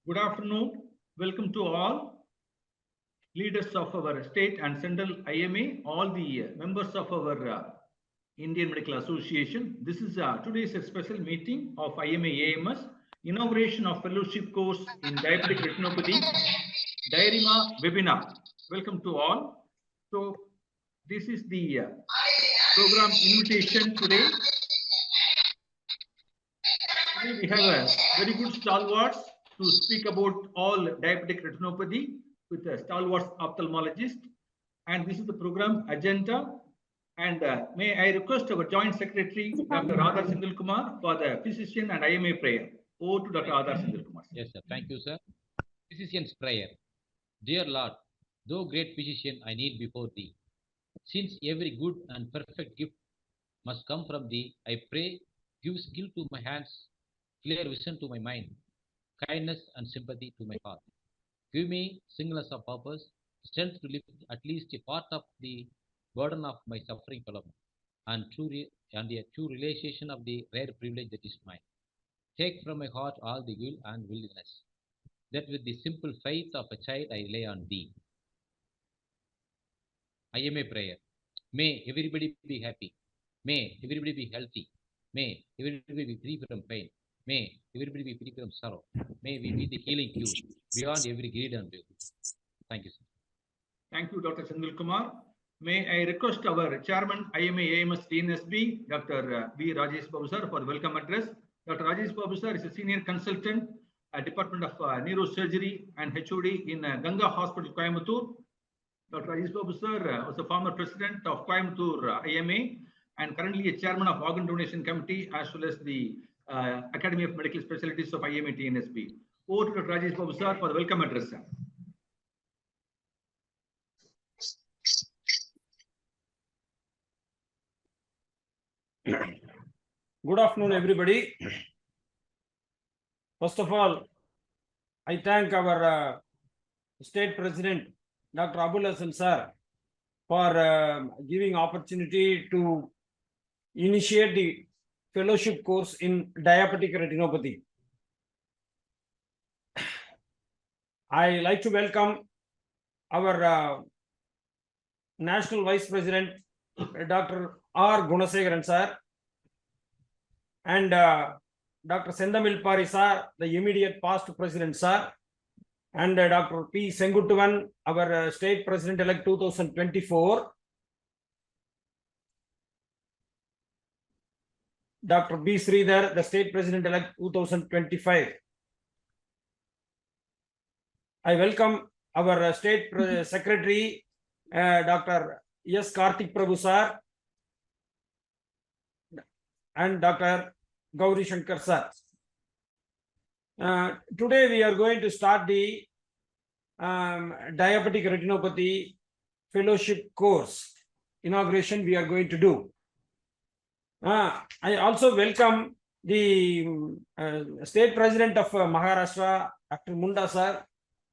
Good afternoon. Welcome to all leaders of our state and central IMA, all the members of our Indian Medical Association. This is today's a special meeting of IMA AMS, inauguration of fellowship course in diabetic retinopathy, Diarima webinar. Welcome to all. So this is the program invitation today. Today we have a very good stalwarts to speak about all diabetic retinopathy with a stalwarts ophthalmologist. And this is the program agenda. And may I request our Joint Secretary, Dr. Radha Sindhil Kumar, for the physician and IMA prayer. Over to Dr. Radha Sindhil Kumar. Yes, sir. Thank you, sir. Physician's prayer. Dear Lord, thou great physician, I need before thee. Since every good and perfect gift must come from thee, I pray, give skill to my hands, clear vision to my mind, kindness and sympathy to my heart. Give me singleness of purpose, strength to lift at least a part of the burden of my suffering fellow, and a true realization of the rare privilege that is mine. Take from my heart all the will and willingness, that with the simple faith of a child I rely on thee. I am a prayer. May everybody be happy. May everybody be healthy. May everybody be free from pain. May everybody be free from sorrow. May we be the healing cure beyond every greed and will. Thank you, sir. Thank you, Dr. Sindhil Kumar. May I request our Chairman IMA AMS TNSB, Dr. B. Rajesh Babu sir, for the welcome address. Dr. Rajesh Babu sir is a senior consultant at Department of Neurosurgery and HOD in Ganga Hospital, Coimbatore. Dr. Rajesh Babu sir was the former president of Coimbatore IMA and currently a chairman of Organ Donation Committee as well as the Academy of Medical Specialties of IMA TNSB. Over to Dr. Rajesh Babu sir for the welcome address, sir. Good afternoon, everybody. First of all, I thank our State President, Dr. Abul Hassan sir, for giving opportunity to initiate the fellowship course in diabetic retinopathy. I like to welcome our National Vice President, Dr. R. Gunasegaran sir, and Dr. Sendamil Pari sir, the immediate past president sir, and Dr. P. Sengutuvan, our state president-elect 2024, Dr. B. Sridhar, the state president-elect 2025. I welcome our state secretary, Dr. S. Karthik Prabhu sir, and Dr. Gauri Shankar sir. Today we are going to start the diabetic retinopathy fellowship course inauguration we are going to do. I also welcome the state president of Maharashtra, Dr. Munda sir,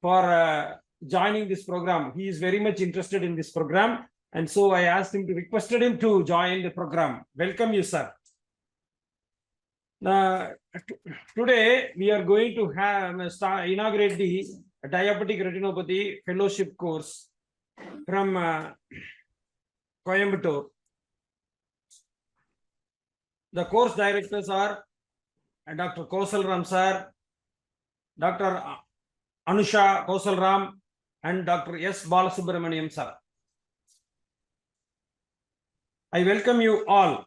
for joining this program. He is very much interested in this program, and so I asked him to requested him to join the program. Welcome you, sir. Today we are going to inaugurate the diabetic retinopathy fellowship course from Coimbatore. The course directors are Dr. Koshal Ram sir, Dr. Anusha Koshal Ram, and Dr. S. Balasubramanian sir. I welcome you all.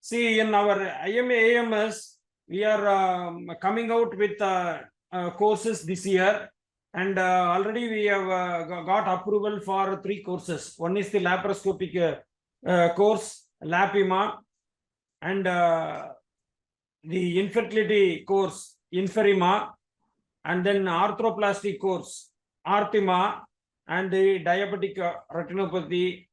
See, in our IMA AMS, we are coming out with courses this year, and already we have got approval for 3 courses. One is the laparoscopic course, LAPIMA, and the infertility course, Inferima, and then arthroplasty course, Artima, and the diabetic retinopathy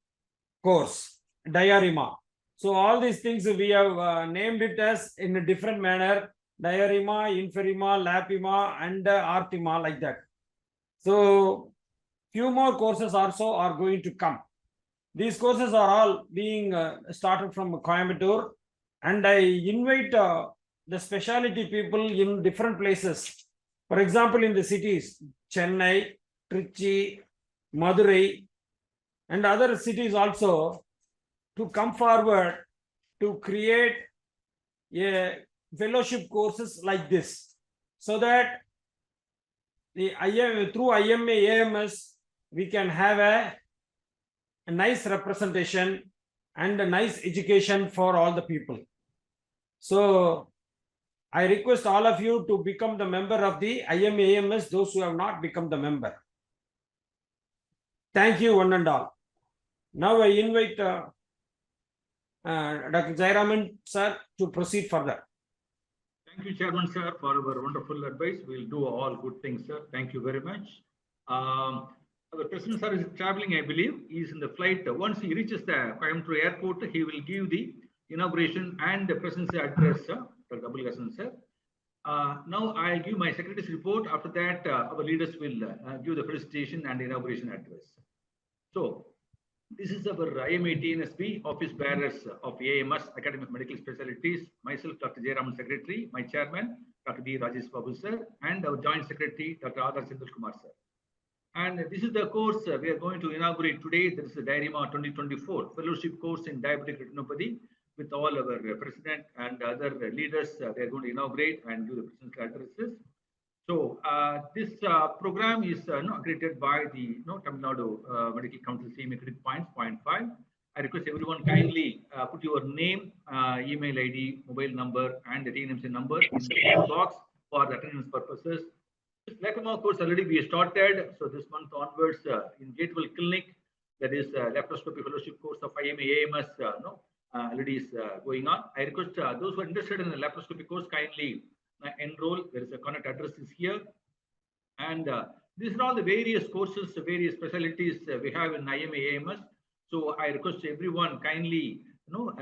course, Diarima. So all these things we have named it as in a different manner: Diarima, Inferima, Lapima, and Artima, like that. So few more courses also are going to come. These courses are all being started from Coimbatore, and I invite the specialty people in different places For example, in the cities, Chennai, Trichy, Madurai, and other cities also, to come forward to create a fellowship courses like this, so that through IMA AMS we can have a nice representation and a nice education for all the people. So I request all of you to become the member of the IMA AMS, those who have not become the member. Thank you, one and all. Now I invite Dr. Diarima sir to proceed further. Thank you, Chairman sir, for our wonderful advice. We'll do all good things, sir. Thank you very much. Our President sir is traveling, I believe. He is in the flight. Once he reaches the Coimbatore airport, he will give the inauguration and the presidency address, sir. Double lesson, sir. Now I'll give my secretary's report. After that, our leaders will give the presentation and inauguration address. So, this is our IMA TNSB office bearers of AMS, Academy of Medical Specialties. Myself, Dr. Jayaraman, Secretary, my chairman, Dr. B. Rajesh Babu, sir, and our joint secretary, Dr. Adar Sindhu Kumar, sir. And this is the course we are going to inaugurate today. This is the Diarima 2024 fellowship course in diabetic retinopathy, with all our president and other leaders. They are going to inaugurate and do the presidential addresses. So this program is accredited by the Tamil Nadu Medical Council CMA credit points 0.5. I request everyone kindly put your name, email ID, mobile number, and the TNMC number in the box for the attendance purposes. This glaucoma course already we started. So this month onwards in Gatewell Clinic, that is laparoscopy fellowship course of IMA AMS already is going on. I request those who are interested in the laparoscopy course kindly enroll. There is a contact address is here, and these are all the various courses, various specialties we have in IMA AMS. So I request everyone kindly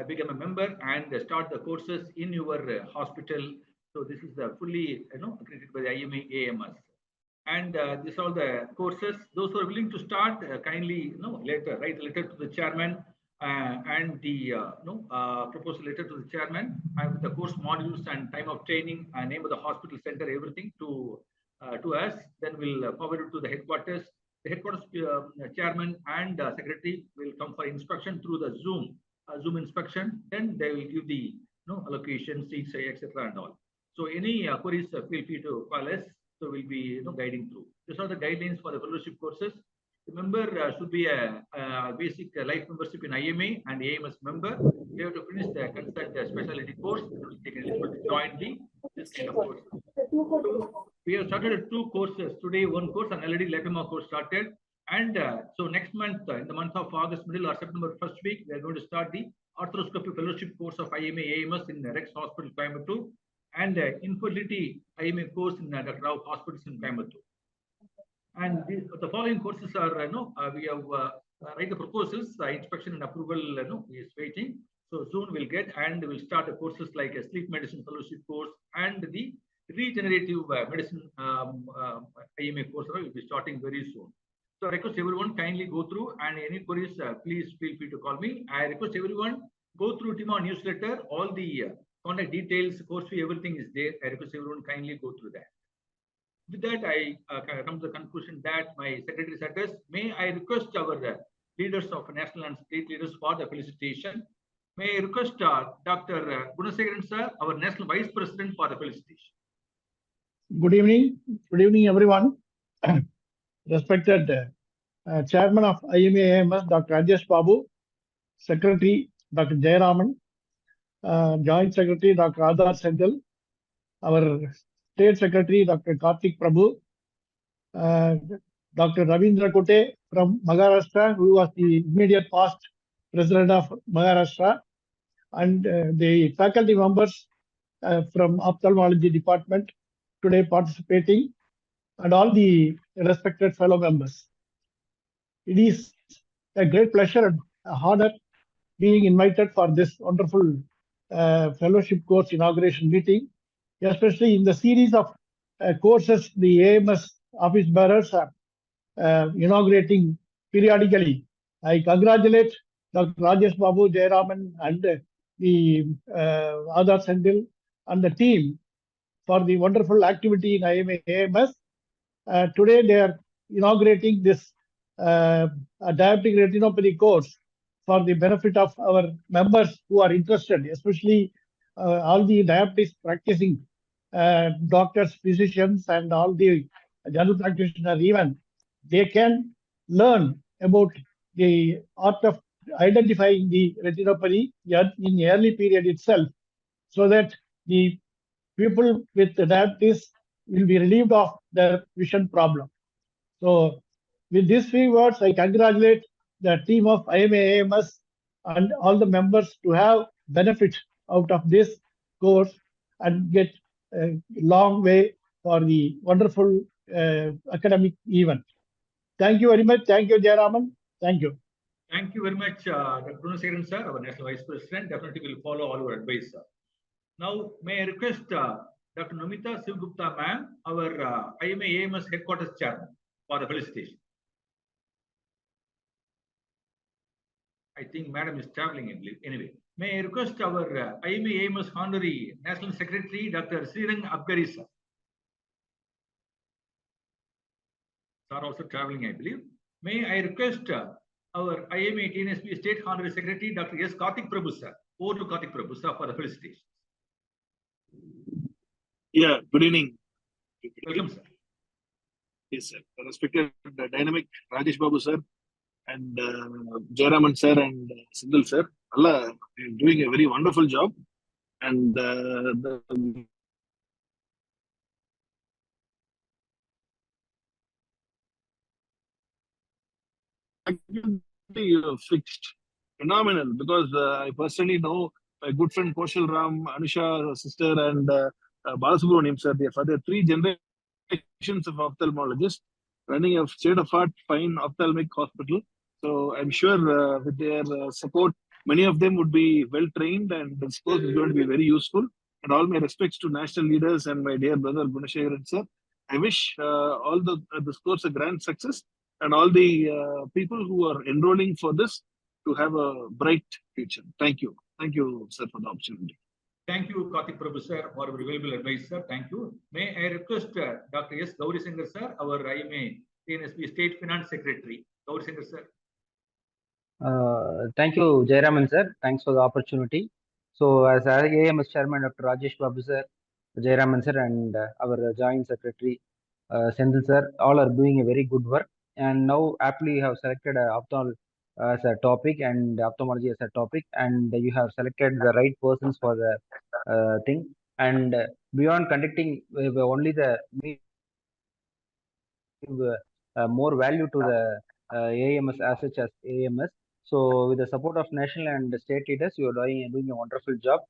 become a member and start the courses in your hospital. So this is the fully accredited by the IMA AMS, and these are all the courses. Those who are willing to start, kindly write a letter to the chairman. And the proposal letter to the chairman with the course modules and time of training, name of the hospital center, everything to us. Then we'll forward it to the headquarters. The headquarters chairman and secretary will come for inspection through the Zoom inspection. Then they will give the allocation, seats, etc. and all. So any queries, feel free to call us. So we'll be guiding through. These are the guidelines for the fellowship courses. The member should be a basic life membership in IMA and AMS member. You have to finish the consent specialty course. They can join this kind of course. So we have started 2 courses today. 1 course and already glaucoma course started. And so next month, in the month of August, middle or September first week, we are going to start the arthroscopy fellowship course of IMA AMS in Rex Hospital, Coimbatore, and infertility IMA course in Dr. Rao Hospitals in Coimbatore. And the following courses are, we have write the proposals, inspection and approval is waiting. So soon we'll get, and we'll start the courses like a sleep medicine fellowship course and the regenerative medicine IMA course will be starting very soon. So I request everyone kindly go through, and any queries, please feel free to call me. I request everyone go through TMA newsletter, all the contact details, course fee, everything is there. I request everyone kindly go through that. With that, I come to the conclusion that my secretary's address. May I request our leaders of national and state leaders for the felicitation. May I request Dr. Gunasegaran sir, our national vice president, for the felicitation. Good evening, everyone. Respected chairman of IMA AMS, Dr. Rajesh Babu, secretary Dr. Jayaraman, joint secretary Dr. Adar Sindhu, our State Secretary Dr. Karthik Prabhu, Dr. Ravindra Kote from Maharashtra, who was the immediate past president of Maharashtra, and the faculty members from Ophthalmology department today participating, and all the respected fellow members. It is a great pleasure and honor being invited for this wonderful fellowship course inauguration meeting, especially in the series of courses the AMS office bearers are inaugurating periodically. I congratulate Dr. Rajesh Babu, Jayaraman, and the Adar Sindhu and the team for the wonderful activity in IMA AMS. Today they are inaugurating this diabetic retinopathy course for the benefit of our members who are interested, especially all the diabetes practicing doctors, physicians, and all the general practitioners even. They can learn about the art of identifying the retinopathy in the early period itself, so that the people with diabetes will be relieved of their vision problem. So with these few words, I congratulate the team of IMA AMS and all the members to have benefit out of this course and get a long way for the wonderful academic event. Thank you very much. Thank you, Diarima. Thank you. Thank you very much, Dr. Gunasekharan sir, our National Vice President. Definitely will follow all your advice, sir. Now, may I request Dr. Namita Sivgupta ma'am, our IMA AMS headquarters chairman, for the felicitation. I think madam is traveling, I believe. Anyway, may I request our IMA AMS Honorary National Secretary, Dr. Srirang Abgari sir. Sir also traveling, I believe. May I request our IMA TNSB State Honorary Secretary, Dr. S. Karthik Prabhu sir. Over to Karthik Prabhu sir for the felicitation. Yeah, good evening. Welcome, sir. Yes, sir. Respected dynamic Rajesh Babu sir and Jayaraman sir and Sindhul sir, Allah doing a very wonderful job. And fixed, phenomenal, because I personally know my good friend Koshal Ram, Anusha sister, and Balasubramanian sir. They are three generations of ophthalmologists running a state-of-art fine ophthalmic hospital. So I'm sure with their support, many of them would be well trained, and this course is going to be very useful. And all my respects to national leaders and my dear brother Gunasekharan sir. I wish all this course a grand success, and all the people who are enrolling for this to have a bright future. Thank you. Thank you, sir, for the opportunity. Thank you, Karthik Prabhu sir, for your valuable advice, sir. Thank you. May I request Dr. S. Gaurisankar sir, our IMA TNSB State Finance Secretary. Gaurisankar sir. Thank you, Jayaraman sir. Thanks for the opportunity. So, as AMS Chairman, Dr. Rajesh Babu sir, Jayaraman sir, and our Joint Secretary, Sendil sir, all are doing a very good work. And now, aptly, you have selected Ophthalmology as a topic and Ophthalmology as a topic, and you have selected the right persons for the thing. And beyond conducting only the more value to the AMS as such as AMS. So, with the support of national and state leaders, you are doing a wonderful job.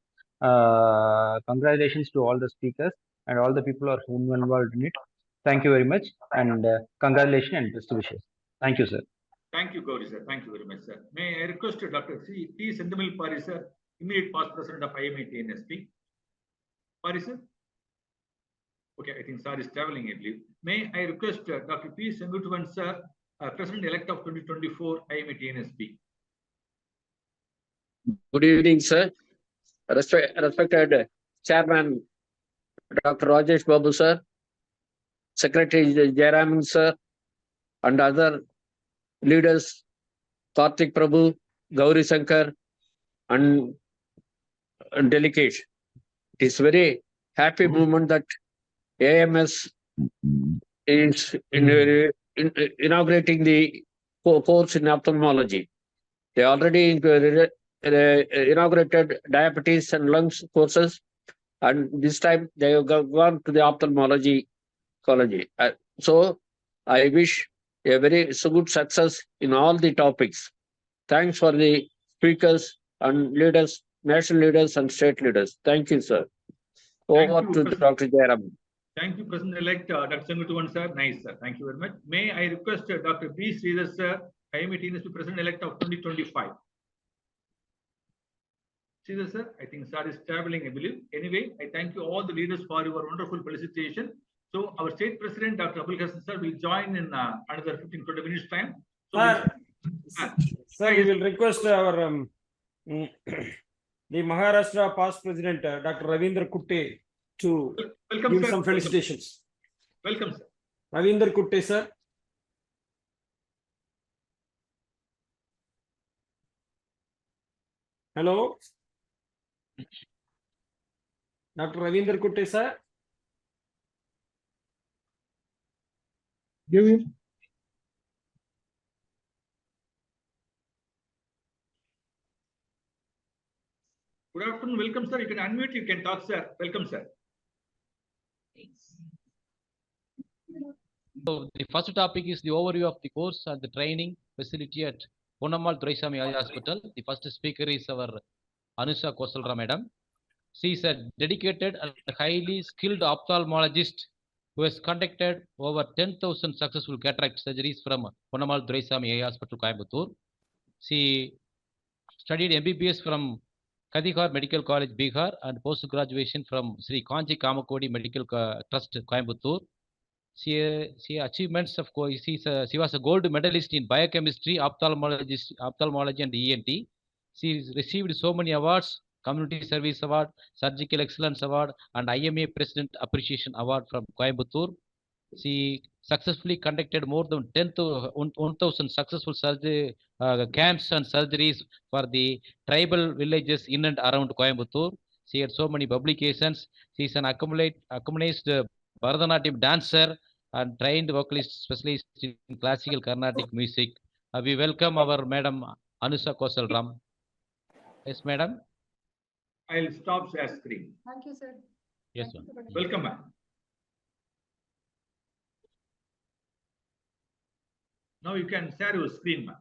Congratulations to all the speakers and all the people who are involved in it. Thank you very much, and congratulations and best wishes. Thank you, sir. Thank you, Gauri sir. Thank you very much, sir. May I request Dr. T. Sendamil Pari sir, immediate past president of IMA TNSB. Pari sir? Okay, I think sir is traveling, I believe. May I request Dr. P. Sengutuvan sir, President-elect of 2024 IMA TNSB. Good evening, sir. Respected Chairman Dr. Rajesh Babu sir, Secretary Jayaraman sir, and other leaders, Karthik Prabhu, Gauri Shankar, and delegates. It is very happy moment that AMS is inaugurating the course in ophthalmology. They already inaugurated diabetes and lungs courses, and this time they have gone to the ophthalmology college. So I wish a very good success in all the topics. Thanks for the speakers and leaders, national leaders and state leaders. Thank you, sir. Over to Dr. Jayaraman. Thank you, President-elect Dr. Sengutuvan sir. Nice, sir. Thank you very much. May I request Dr. B. Sridhar sir, IMA TNSB President-elect of 2025. Sridhar sir, I think sir is traveling, I believe. Anyway, I thank you all the leaders for your wonderful felicitation. So our state president, Dr. Abul Hassan sir, will join in another 15-20 minutes time. So sir, we will request our the Maharashtra past president, Dr. Ravindra Kutte, to Welcome, give sir. some felicitations. Welcome, sir. Ravinder Kutte, sir. Hello. Dr. Ravinder Kutte, sir. Give him. Good afternoon. Welcome, sir. You can unmute. You can talk, sir. Welcome, sir. So the first topic is the overview of the course and the training facility at Ponnammal Duraisaway Eye Hospital. The first speaker is our Anusha Koshal madam. She is a dedicated and highly skilled ophthalmologist who has conducted over 10,000 successful cataract surgeries from Ponnammal Duraisaway Eye Hospital, Coimbatore. She studied MBBS from Kadihar Medical College, Bihar, and post-graduation from Sri Kanchi Kamakodi Medical Trust, Coimbatore. She achievements of course, she was a gold medalist in biochemistry, ophthalmology and ENT. She received so many awards: Community Service Award, Surgical Excellence Award, and IMA President Appreciation Award from Coimbatore. She successfully conducted more than 1,000 successful surgery camps and surgeries for the tribal villages in and around Coimbatore. She had so many publications. She is an accomplished Bharatanatyam dancer and trained vocalist specialist in classical Carnatic music. We welcome our Madam Anusha Koshal. Yes, Madam. I'll stop share screen. Thank you, sir. Yes, Thank ma'am. you. Welcome, ma'am. Now you can share your screen, ma'am.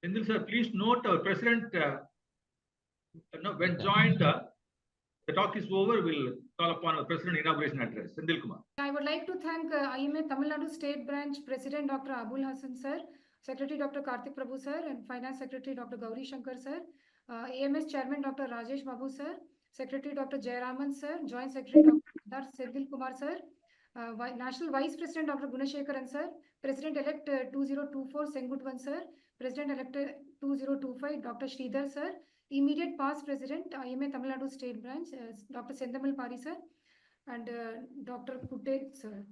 Sendil sir, please note our president, when joined, the talk is over, we'll call upon our president inauguration address. Sendil Kumar. I would like to thank IMA Tamil Nadu State Branch President Dr. Abul Hassan sir, Secretary Dr. Karthik Prabhu sir, and Finance Secretary Dr. Gauri Shankar sir, AMS Chairman Dr. Rajesh Babu sir, Secretary Dr. Jayaraman sir, Joint Secretary Dr. Sendil Kumar sir, National Vice President Dr. Gunashekaran sir, President-elect 2024 Sengutwan sir, President-elect 2025 Dr. Sridhar sir, Immediate Past President IMA Tamil Nadu State Branch Dr. Sendamal Pari sir, and Dr. Kutte sir.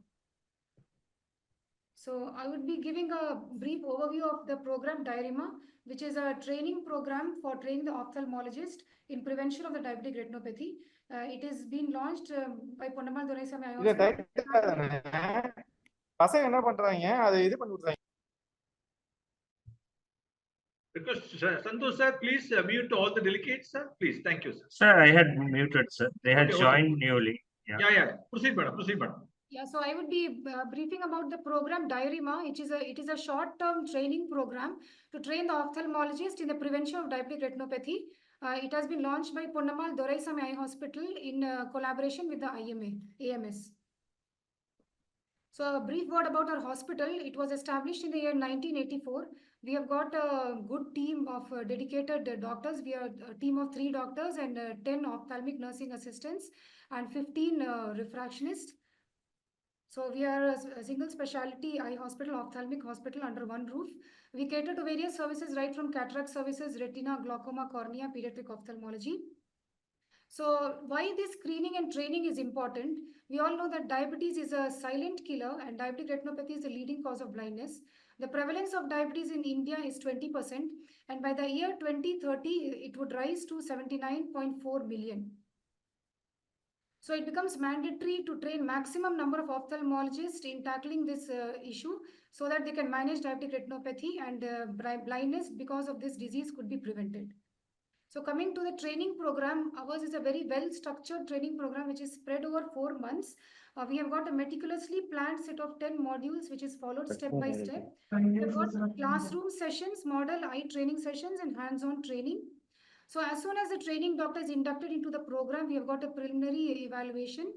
So I would be giving a brief overview of the program Diarima, which is a training program for training the ophthalmologist in prevention of the diabetic retinopathy. It is being launched by Ponnammal Duraisaway Eye Hospital. பசங்க என்ன பண்றாங்க அதை இது பண்ணி விடுறாங்க. Request Santosh sir, please mute all the delegates, sir. Please, thank you, sir. Sir, I had muted, sir. They had joined newly. Yeah. Proceed, madam. Proceed, madam. Yeah, so I would be briefing about the program Diarima. It is a short-term training program to train the ophthalmologist in the prevention of diabetic retinopathy. It has been launched by Ponnammal Duraisaway Eye Hospital in collaboration with the AMS. So a brief word about our hospital. It was established in the year 1984. We have got a good team of dedicated doctors. We are a team of 3 doctors and 10 ophthalmic nursing assistants and 15 refractionists. So we are a single specialty eye hospital, ophthalmic hospital under one roof. We cater to various services right from cataract services, retina, glaucoma, cornea, pediatric ophthalmology. So why this screening and training is important? We all know that diabetes is a silent killer and diabetic retinopathy is the leading cause of blindness. The prevalence of diabetes in India is 20%, and by the year 2030, it would rise to 79.4 million. So it becomes mandatory to train maximum number of ophthalmologists in tackling this issue so that they can manage diabetic retinopathy, and blindness because of this disease could be prevented. So coming to the training program, ours is a very well-structured training program which is spread over 4 months. We have got a meticulously planned set of 10 modules which is followed step by step. We have got classroom sessions, model eye training sessions, and hands-on training. So as soon as the training doctor is inducted into the program, we have got a preliminary evaluation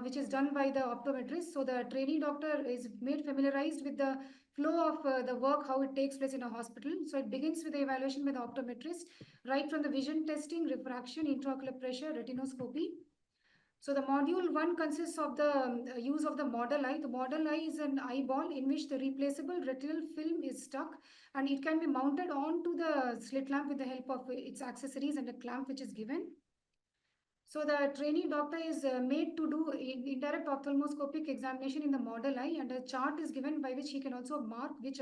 which is done by the optometrist. So the trainee doctor is made familiarized with the flow of the work, how it takes place in a hospital. So it begins with the evaluation by the optometrist, right from the vision testing, refraction, intraocular pressure, retinoscopy. So the module 1 consists of the use of the model eye. The model eye is an eyeball in which the replaceable retinal film is stuck, and it can be mounted onto the slit lamp with the help of its accessories and a clamp which is given. So the trainee doctor is made to do indirect ophthalmoscopic examination in the model eye, and a chart is given by which he can also mark which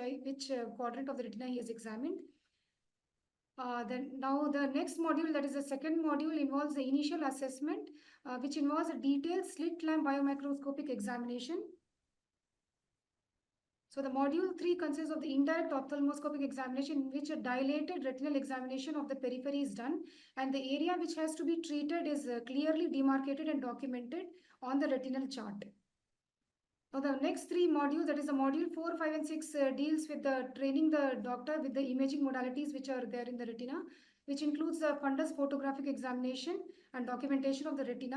quadrant of the retina he has examined. Now the next module, that is the second module, involves the initial assessment, which involves a detailed slit lamp biomicroscopic examination. So the module 3 consists of the indirect ophthalmoscopic examination, in which a dilated retinal examination of the periphery is done, and the area which has to be treated is clearly demarcated and documented on the retinal chart. Now the next 3 modules, that is the module 4, 5 and 6 deals with the training the doctor with the imaging modalities which are there in the retina, which includes the fundus photographic examination and documentation of the retina,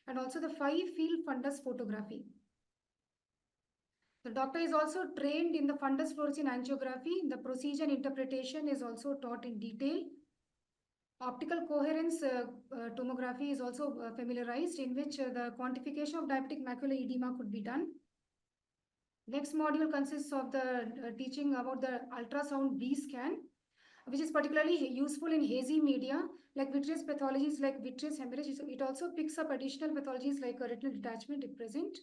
and also the 5-field fundus photography. The doctor is also trained in the fundus fluorescein angiography. The procedure and interpretation is also taught in detail. Optical coherence tomography is also familiarized, in which the quantification of diabetic macular edema could be done. Next module consists of the teaching about the ultrasound B scan, which is particularly useful in hazy media like vitreous pathologies like vitreous hemorrhage. It also picks up additional pathologies like retinal detachment if present.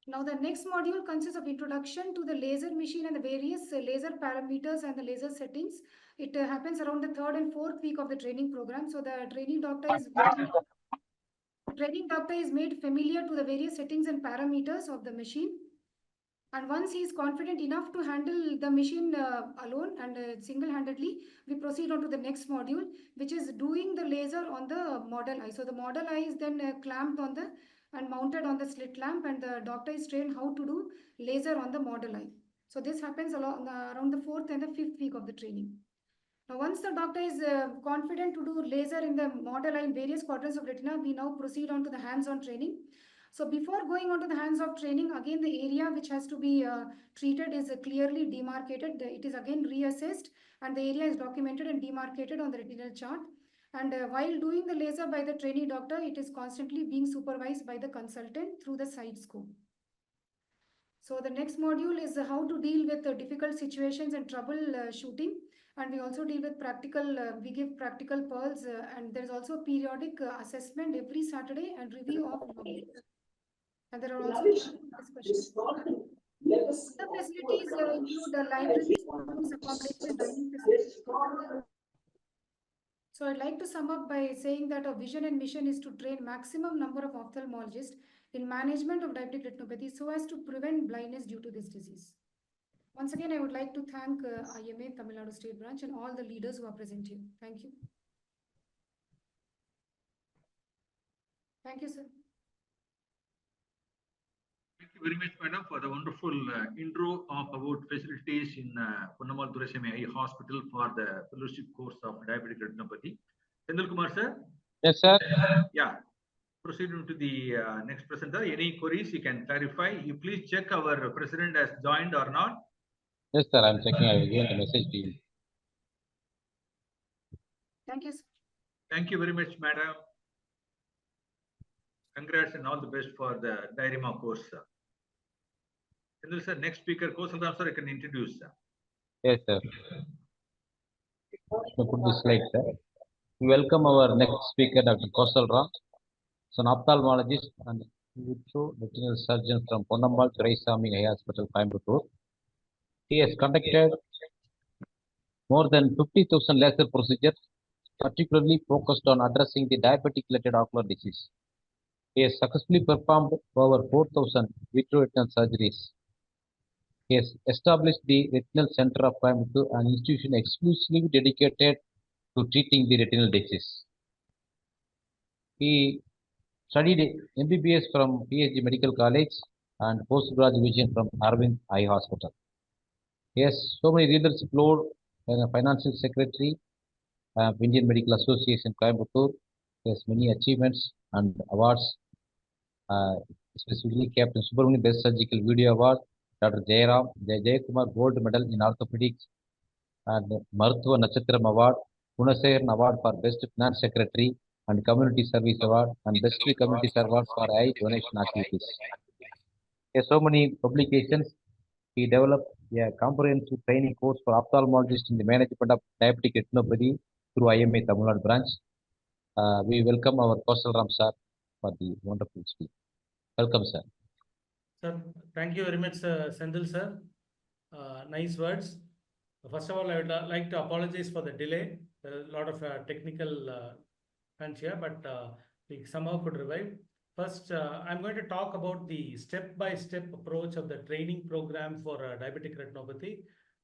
Now the next module consists of introduction to the laser machine and the various laser parameters and the laser settings. It happens around the 3rd and 4th week of the training program. So the training doctor is made familiar to the various settings and parameters of the machine. And once he is confident enough to handle the machine alone and single-handedly, we proceed on to the next module, which is doing the laser on the model eye. So the model eye is then clamped on the and mounted on the slit lamp, and the doctor is trained how to do laser on the model eye. So this happens around the 4th and the 5th week of the training. Now, once the doctor is confident to do laser in the model eye in various quadrants of retina, we now proceed on to the hands-on training. So before going on to the hands-on training, again the area which has to be treated is clearly demarcated. It is again reassessed, and the area is documented and demarcated on the retinal chart. And while doing the laser by the trainee doctor, it is constantly being supervised by the consultant through the side scope. So the next module is how to deal with difficult situations and troubleshooting. And we also deal with practical, we give practical pearls, and there's also periodic assessment every Saturday and review of knowledge. And there are also discussions. Other facilities include libraries, rooms, accommodation, and dining facilities. So I'd like to sum up by saying that our vision and mission is to train maximum number of ophthalmologists in management of diabetic retinopathy so as to prevent blindness due to this disease. Once again, I would like to thank IMA Tamil Nadu State Branch and all the leaders who are present here. Thank you. Thank you, sir. Thank you very much, madam, for the wonderful intro about facilities in Ponnammal Duraisaway Eye Hospital for the fellowship course of diabetic retinopathy. Sendil Kumar, sir. Yes, sir. Yeah. Proceeding to the next presenter. Any queries you can clarify. You please check our president has joined or not. Yes, sir. I'm checking. I will give the message to you. Thank you, sir. Thank you very much, madam. Congrats and all the best for the Diarima course, sir. Sendil, sir, next speaker, Koshal, sir, I can introduce, sir. Yes, sir. So put this slide, sir. We welcome our next speaker, Dr. Koshal Ram. He's an ophthalmologist and retinal surgeon from Ponnammal Duraisaway Eye Hospital, Coimbatore. He has conducted more than 50,000 laser procedures, particularly focused on addressing the diabetic-related ocular disease. He has successfully performed over 4,000 vitreoretinal surgeries. He has established the Retinal Center of Coimbatore, an institution exclusively dedicated to treating the retinal disease. He studied MBBS from PhD Medical College and post-graduation from Arvind Eye Hospital. He has so many readers explored as a financial secretary of Indian Medical Association Coimbatore. He has many achievements and awards, specifically Captain Subramanian Best Surgical Video Award, Dr. Jayakumar Gold Medal in Orthopedics, and Maruthuva Natchatram Award, Gunasekhar Award for Best Finance Secretary and Community Service Award and Best Community Service for Eye Donation Activities. So many publications. He developed a comprehensive training course for ophthalmologists in the management of diabetic retinopathy through IMA Tamil Nadu branch. We welcome our Koshal sir for the wonderful speech. Welcome, sir. Sir, thank you very much, Sendil sir. Nice words. First of all, I would like to apologize for the delay. There is a lot of technical punch here, but we somehow could revive. First, I'm going to talk about the step-by-step approach of the training program for diabetic retinopathy,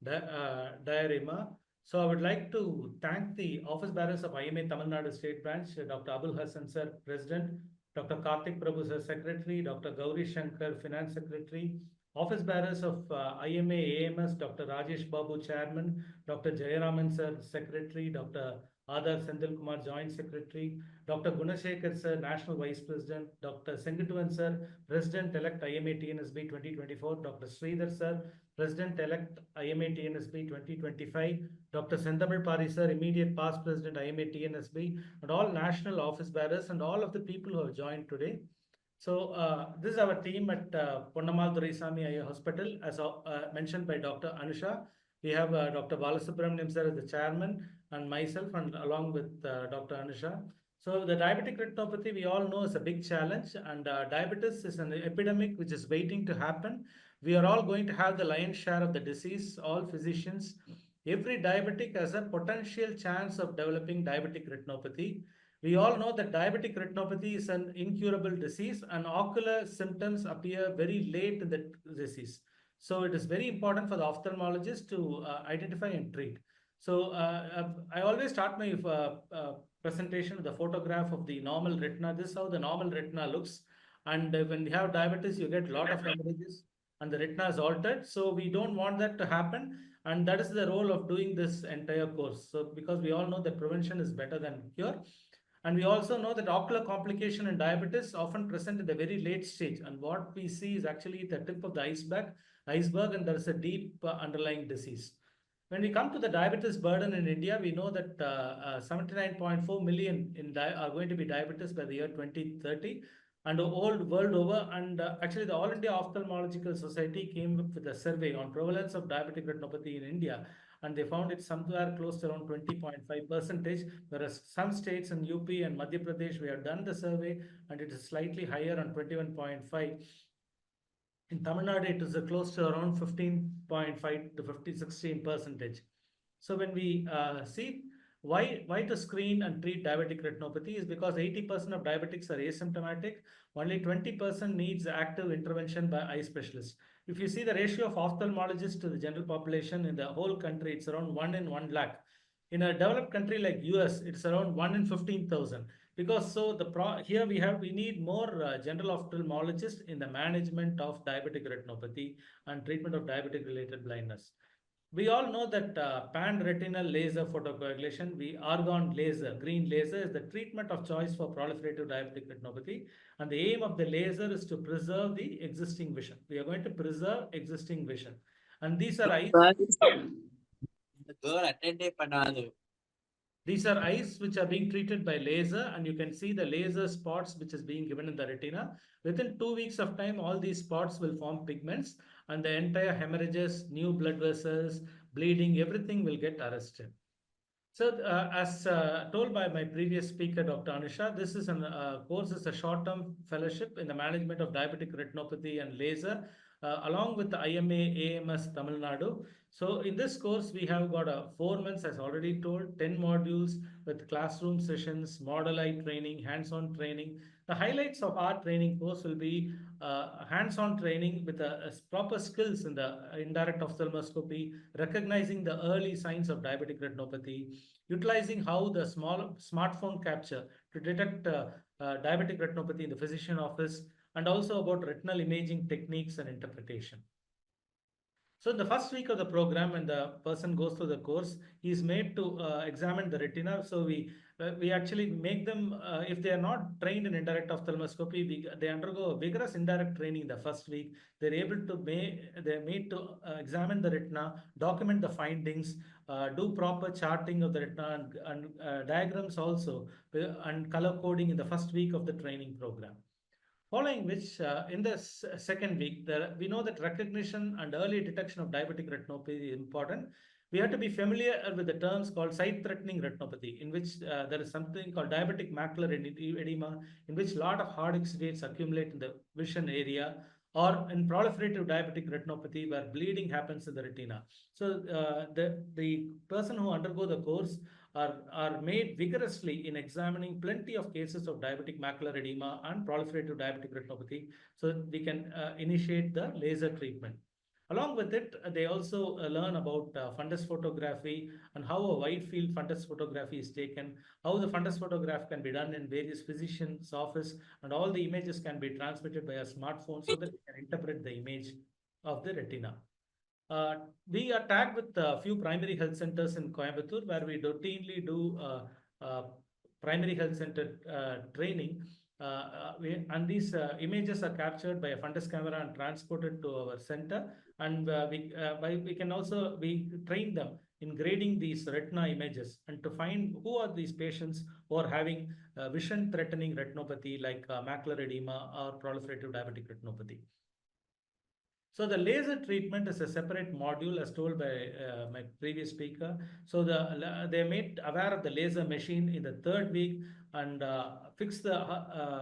Diarima. So I would like to thank the office bearers of IMA Tamil Nadu State Branch, Dr. Abul Hassan sir, President, Dr. Karthik Prabhu sir, Secretary, Dr. Gauri Shankar, Finance Secretary, office bearers of IMA AMS, Dr. Rajesh Babu, Chairman, Dr. Jayaraman sir, Secretary, Dr. Adar Sendil Kumar, Joint Secretary, Dr. Gunasekhar sir, National Vice President, Dr. Sengituvan sir, President-elect IMA TNSB 2024, Dr. Sridhar sir, President-elect IMA TNSB 2025, Dr. Sendamil Pari sir, immediate past President IMA TNSB, and all national office bearers and all of the people who have joined today. So this is our team at Ponnammal Duraisaway Eye Hospital, as mentioned by Dr. Anusha. We have Dr. Balasubramanian sir as the chairman and myself, and along with Dr. Anusha. So the diabetic retinopathy, we all know, is a big challenge, and diabetes is an epidemic which is waiting to happen. We are all going to have the lion's share of the disease, all physicians. Every diabetic has a potential chance of developing diabetic retinopathy. We all know that diabetic retinopathy is an incurable disease, and ocular symptoms appear very late in the disease. So it is very important for the ophthalmologist to identify and treat. So I always start my presentation with a photograph of the normal retina. This is how the normal retina looks. And when you have diabetes, you get a lot of hemorrhages and the retina is altered. So we don't want that to happen. And that is the role of doing this entire course. So because we all know that prevention is better than cure. And we also know that ocular complication in diabetes often present in the very late stage. And what we see is actually the tip of the iceberg, and there is a deep underlying disease. When we come to the diabetes burden in India, we know that 79.4 million are going to be diabetes by the year 2030, and world over. And actually, the All India Ophthalmological Society came up with a survey on prevalence of diabetic retinopathy in India, and they found it somewhere close to around 20.5%, whereas some states in UP and Madhya Pradesh, we have done the survey, and it is slightly higher on 21.5%. In Tamil Nadu, it is close to around 15.5 to 16%. So when we see why to screen and treat diabetic retinopathy is because 80% of diabetics are asymptomatic. Only 20% needs active intervention by eye specialists. If you see the ratio of ophthalmologists to the general population in the whole country, it's around 1 in 1 lakh. In a developed country like US, it's around 1 in 15,000. Because so here we need more general ophthalmologists in the management of diabetic retinopathy and treatment of diabetic related blindness. We all know that Pan Retinal Laser Photocoagulation, argon laser, green laser, is the treatment of choice for proliferative diabetic retinopathy. And the aim of the laser is to preserve the existing vision. We are going to preserve existing vision. And these are eyes. These are eyes which are being treated by laser, and you can see the laser spots which is being given in the retina. Within 2 weeks of time, all these spots will form pigments, and the entire hemorrhages, new blood vessels, bleeding, everything will get arrested. So as told by my previous speaker, Dr. Anusha, this is a course is a short-term fellowship in the management of diabetic retinopathy and laser, along with the IMA AMS Tamil Nadu. So in this course, we have got 4 months, as already told, 10 modules with classroom sessions, model eye training, hands-on training. The highlights of our training course will be hands-on training with proper skills in the indirect ophthalmoscopy, recognizing the early signs of diabetic retinopathy, utilizing how the smartphone capture to detect diabetic retinopathy in the physician office, and also about retinal imaging techniques and interpretation. So the first week of the program, when the person goes through the course, he is made to examine the retina. So we actually make them, if they are not trained in indirect ophthalmoscopy, they undergo a vigorous indirect training the first week. They're able to they're made to examine the retina, document the findings, do proper charting of the retina and diagrams also, and color coding in the first week of the training program. Following which, in the second week, we know that recognition and early detection of diabetic retinopathy is important. We have to be familiar with the terms called sight-threatening retinopathy, in which there is something called diabetic macular edema, in which a lot of hard exudates accumulate in the vision area, or in proliferative diabetic retinopathy, where bleeding happens in the retina. So the person who undergo the course are made vigorously in examining plenty of cases of diabetic macular edema and proliferative diabetic retinopathy, so that we can initiate the laser treatment. Along with it, they also learn about fundus photography and how a wide field fundus photography is taken, how the fundus photograph can be done in various physicians' office, and all the images can be transmitted by a smartphone so that we can interpret the image of the retina. We are tagged with a few primary health centers in Coimbatore, where we routinely do primary health center training. And these images are captured by a fundus camera and transported to our center. And we train them in grading these retina images and to find who are these patients who are having vision threatening retinopathy like macular edema or proliferative diabetic retinopathy. So the laser treatment is a separate module, as told by my previous speaker. So they're made aware of the laser machine in the third week and fix the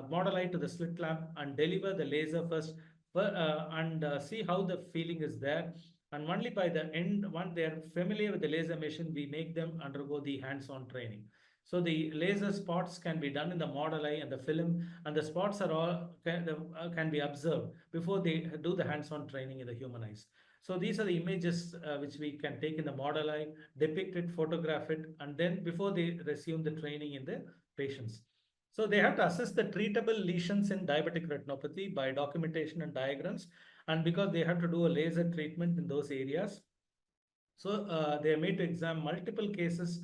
model eye to the slit lamp and deliver the laser first and see how the feeling is there. And only by the end, once they are familiar with the laser machine, we make them undergo the hands-on training. So the laser spots can be done in the model eye and the film, and the spots are all can be observed before they do the hands-on training in the human eyes. So these are the images which we can take in the model eye, depict it, photograph it, and then before they resume the training in the patients. So they have to assess the treatable lesions in diabetic retinopathy by documentation and diagrams, and because they have to do a laser treatment in those areas. So they are made to examine multiple cases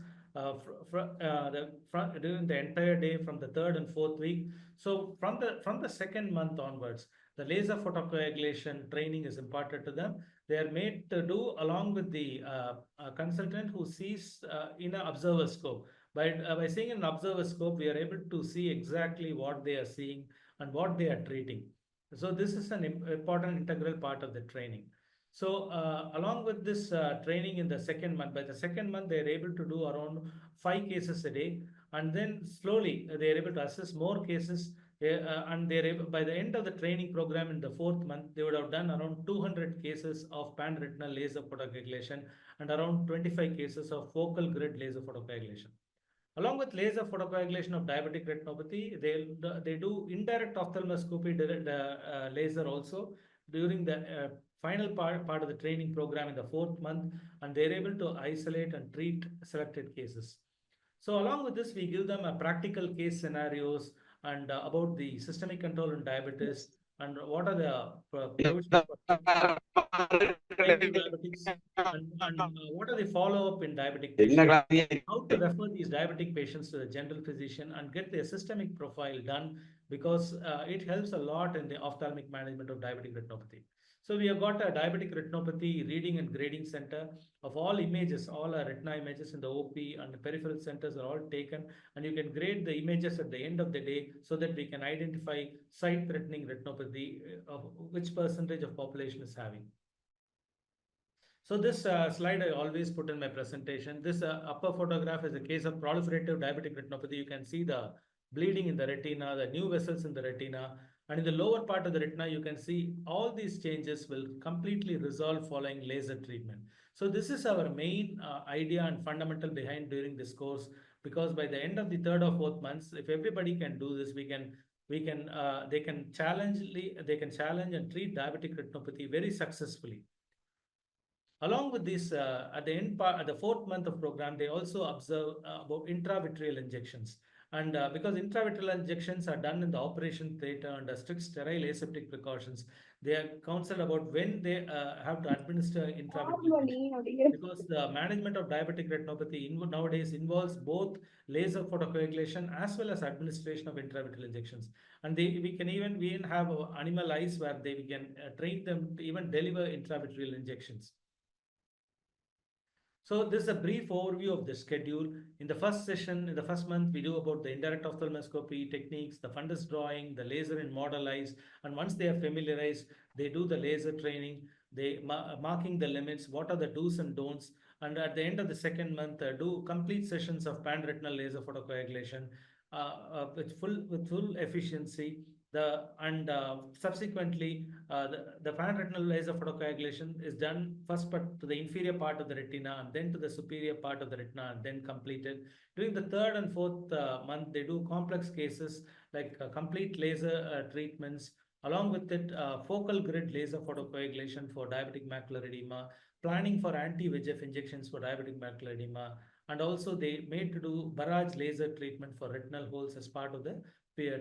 during the entire day from the third and fourth week. So from the second month onwards, the laser photocoagulation training is imparted to them. They are made to do along with the consultant who sees in an observer scope. By seeing in an observer scope, we are able to see exactly what they are seeing and what they are treating. So this is an important integral part of the training. So along with this training in the second month, by the second month, they're able to do around 5 cases a day. And then slowly they're able to assess more cases. And they're able, by the end of the training program in the 4th month, they would have done around 200 cases of Pan Retinal Laser Photocoagulation and around 25 cases of focal grid laser photocoagulation. Along with laser photocoagulation of diabetic retinopathy, they do indirect ophthalmoscopy laser also during the final part of the training program in the 4th month, and they're able to isolate and treat selected cases. So along with this, we give them a practical case scenarios and about the systemic control in diabetes and what are the provisions for diabetics and what are the follow-up in diabetic patients, how to refer these diabetic patients to the general physician and get their systemic profile done, because it helps a lot in the ophthalmic management of diabetic retinopathy. So we have got a diabetic retinopathy reading and grading center of all images, all our retina images in the OP and the peripheral centers are all taken, and you can grade the images at the end of the day so that we can identify sight-threatening retinopathy of which percentage of population is having. So this slide I always put in my presentation. This upper photograph is a case of proliferative diabetic retinopathy. You can see the bleeding in the retina, the new vessels in the retina, and in the lower part of the retina, you can see all these changes will completely resolve following laser treatment. So this is our main idea and fundamental behind during this course, because by the end of the 3rd or 4th months, if everybody can do this, they can challenge and treat diabetic retinopathy very successfully. Along with this, at the 4th month of program, they also observe about intravitreal injections. And because intravitreal injections are done in the operation theater under strict sterile aseptic precautions, they are counseled about when they have to administer intravitreal injection. Because the management of diabetic retinopathy nowadays involves both laser photocoagulation as well as administration of intravitreal injections. And we even have animal eyes where we can train them to even deliver intravitreal injections. So this is a brief overview of the schedule. In the first session, in the first month, we do about the indirect ophthalmoscopy techniques, the fundus drawing, the laser in model eyes. And once they are familiarized, they do the laser training, they marking the limits, what are the do's and don'ts. And at the end of the second month, do complete sessions of Pan Retinal Laser Photocoagulation with full efficiency. Subsequently, the Pan Retinal Laser Photocoagulation is done first to the inferior part of the retina and then to the superior part of the retina and then completed. During the third and fourth month, they do complex cases like complete laser treatments. Along with it, focal grid laser photocoagulation for diabetic macular edema, planning for anti-VEGF injections for diabetic macular edema, and also they made to do barrage laser treatment for retinal holes as part of the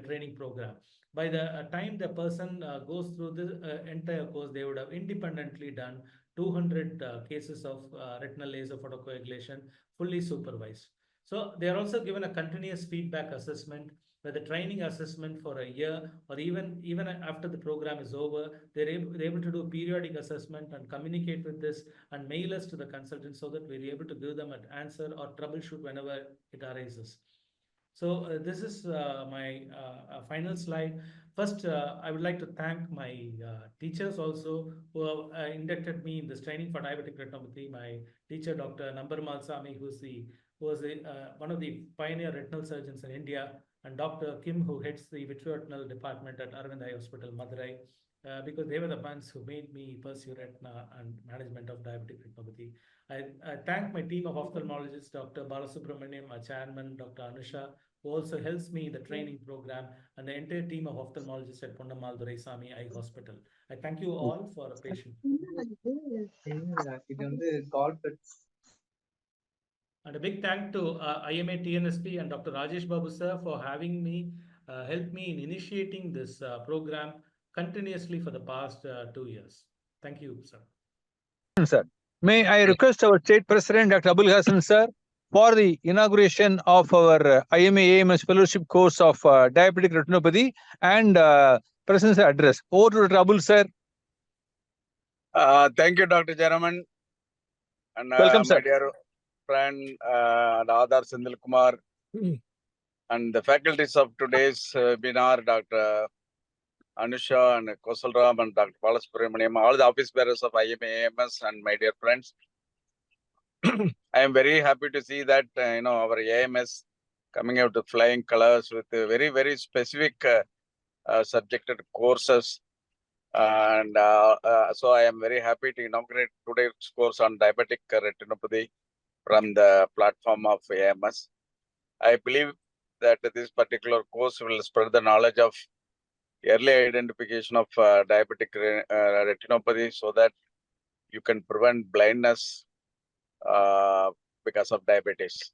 training program. By the time the person goes through the entire course, they would have independently done 200 cases of retinal laser photocoagulation, fully supervised. So they are also given a continuous feedback assessment, where the training assessment for a year or even after the program is over, they're able to do periodic assessment and communicate with this and mail us to the consultant so that we're able to give them an answer or troubleshoot whenever it arises. So this is my final slide. First, I would like to thank my teachers also who have inducted me in this training for diabetic retinopathy. My teacher, Dr. Nambar Sami, who was one of the pioneer retinal surgeons in India, and Dr. Kim, who heads the vitreoretinal department at Aravind Eye Hospital, Madurai, because they were the ones who made me pursue retina and management of diabetic retinopathy. I thank my team of ophthalmologists, Dr. Balasubramanian, our chairman, Dr. Anusha, who also helps me in the training program, and the entire team of ophthalmologists at Ponnammal Duraisaway Eye Hospital. I thank you all for patience. And a big thank to IMA TNSB and Dr. Rajesh Babu sir for having me, help me in initiating this program continuously for the past 2 years. Thank you, sir. Sir, may I request our State President, Dr. Abul Hassan sir, for the inauguration of our IMA AMS Fellowship course of Diabetic Retinopathy and presence address. Over to Dr. Abul sir. Thank you, Dr. Jaraman. And Welcome, sir. My dear friend, Radhar Sendil Kumar, and the faculties of today's webinar, Dr. Anusha and Koshal and Dr. Balasubramanian, all the office bearers of IMA AMS, and my dear friends. I am very happy to see that our AMS coming out with flying colors with very, very specific subjected courses. And so I am very happy to inaugurate today's course on diabetic retinopathy from the platform of AMS. I believe that this particular course will spread the knowledge of early identification of diabetic retinopathy so that you can prevent blindness because of diabetes.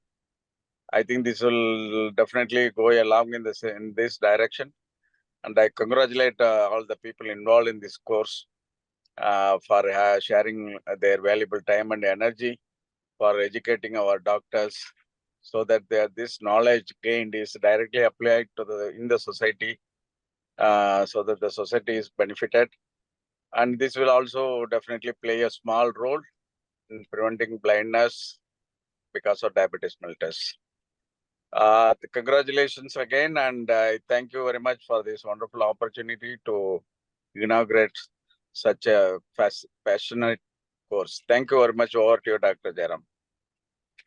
I think this will definitely go along in this direction. And I congratulate all the people involved in this course for sharing their valuable time and energy for educating our doctors so that this knowledge gained is directly applied to in the society so that the society is benefited. And this will also definitely play a small role in preventing blindness because of diabetes mellitus. Congratulations again, and I thank you very much for this wonderful opportunity to inaugurate such a passionate course. Thank you very much. Over to you, Dr. Jairam.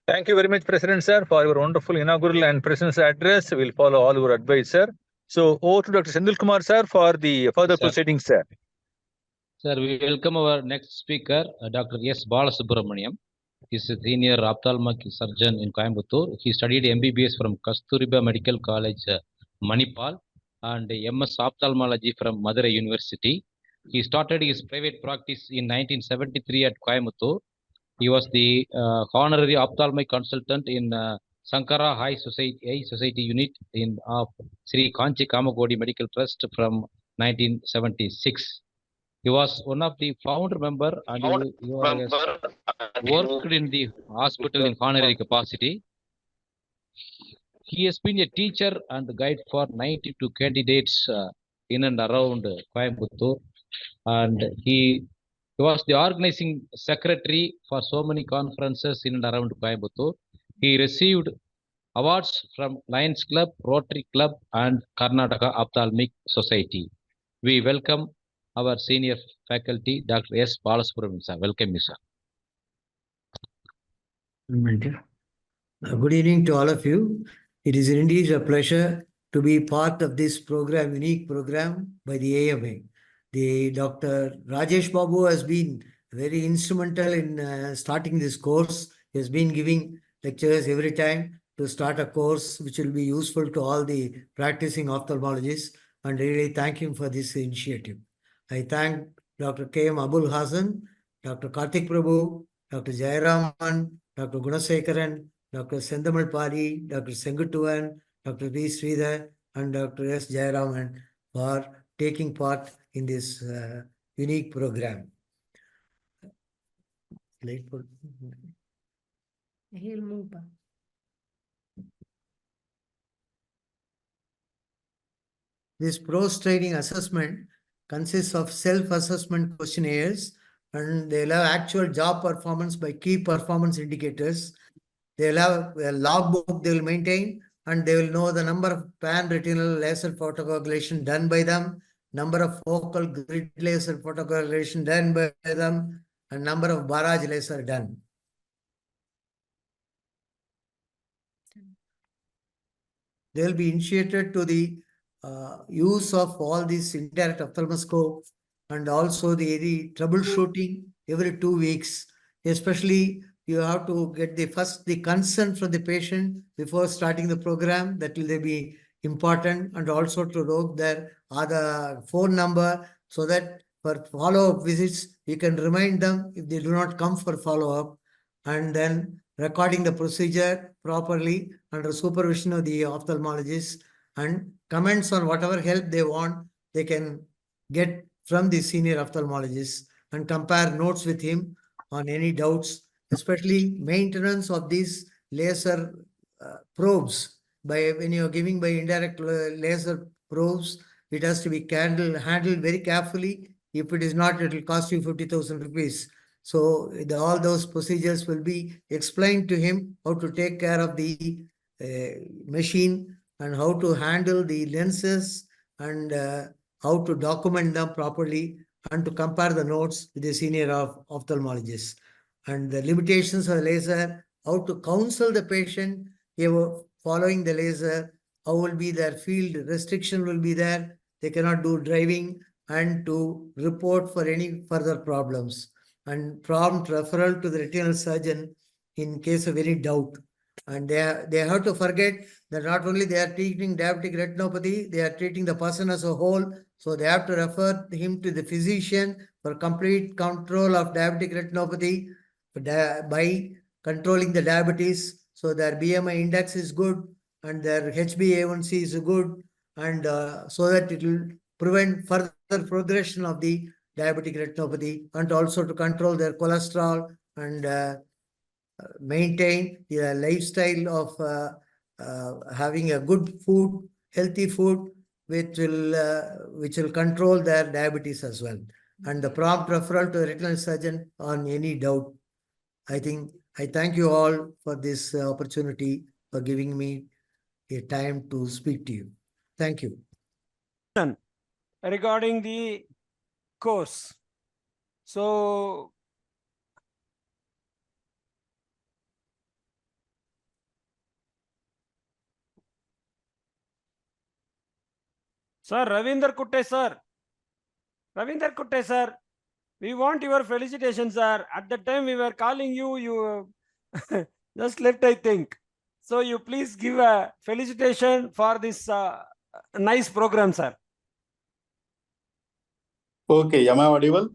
Thank you very much, President sir, for your wonderful inaugural and presence address. We'll follow all your advice, sir. So over to Dr. Sendil Kumar sir for the further proceedings, sir. Sir, we welcome our next speaker, Dr. S. Balasubramanian. He's a senior ophthalmic surgeon in Coimbatore. He studied MBBS from Kasturiba Medical College, Manipal, and MS Ophthalmology from Madurai University. He started his private practice in 1973 at Coimbatore. He was the honorary ophthalmic consultant in Sankara Eye Society unit in Sri Kanchi Kamagodi Medical Trust from 1976. He was one of the founder member and he has worked in the hospital in honorary capacity. He has been a teacher and guide for 92 candidates in and around Coimbatore, and he was the organizing secretary for so many conferences in and around Coimbatore. He received awards from Lions Club, Rotary Club, and Karnataka Ophthalmic Society. We welcome our senior faculty, Dr. S. Balasubramanian, sir. Welcome you, sir. Good evening to all of you. It is indeed a pleasure to be part of this program, unique program by the AMA. The Dr. Rajesh Babu has been very instrumental in starting this course. He has been giving lectures every time to start a course which will be useful to all the practicing ophthalmologists, and really thank him for this initiative. I thank Dr. K.M. Abul Hasan, Dr. Karthik Prabhu, Dr. Jayaraman, Dr. Gunasekaran, Dr. Sendamal Padi, Dr. Sengutuvan, Dr. V. Sridhar, and Dr. S. Jayaraman for taking part in this unique program. He'll move back. This PROS training assessment consists of self-assessment questionnaires, and they'll have actual job performance by key performance indicators. They'll have a logbook they will maintain, and they will know the number of Pan Retinal Laser Photocoagulation done by them, number of focal grid laser photocoagulation done by them, and number of barrage laser done. They'll be initiated to the use of all these indirect ophthalmoscope, and also the troubleshooting every 2 weeks. Especially you have to get the consent from the patient before starting the program. That will be important, and also to note their other phone number, so that for follow-up visits you can remind them if they do not come for follow-up, and then recording the procedure properly under supervision of the ophthalmologist, and comments on whatever help they want, they can get from the senior ophthalmologist, and compare notes with him on any doubts, especially maintenance of these laser probes. When you are giving by indirect laser probes, it has to be handled very carefully. If it is not, it will cost you 50,000 rupees. So all those procedures will be explained to him, how to take care of the machine, and how to handle the lenses, and how to document them properly, and to compare the notes with the senior ophthalmologist. And the limitations of the laser, how to counsel the patient following the laser, how will be their field restriction will be there, they cannot do driving, and to report for any further problems, and prompt referral to the retinal surgeon in case of any doubt. And they have to forget that not only they are treating diabetic retinopathy, they are treating the person as a whole. So they have to refer him to the physician for complete control of diabetic retinopathy by controlling the diabetes. So their BMI index is good, and their HbA1c is good, and so that it will prevent further progression of the diabetic retinopathy, and also to control their cholesterol, and maintain a lifestyle of having a good food, healthy food, which will control their diabetes as well. And the prompt referral to the retinal surgeon on any doubt. I thank you all for this opportunity, for giving me a time to speak to you. Thank you. Regarding the course. So Sir, Ravinder Kutte, sir. Ravinder Kutte, sir. We want your felicitations, sir. At the time we were calling you, you just left, I think. So you please give a felicitation for this nice program, sir. Okay, am I audible?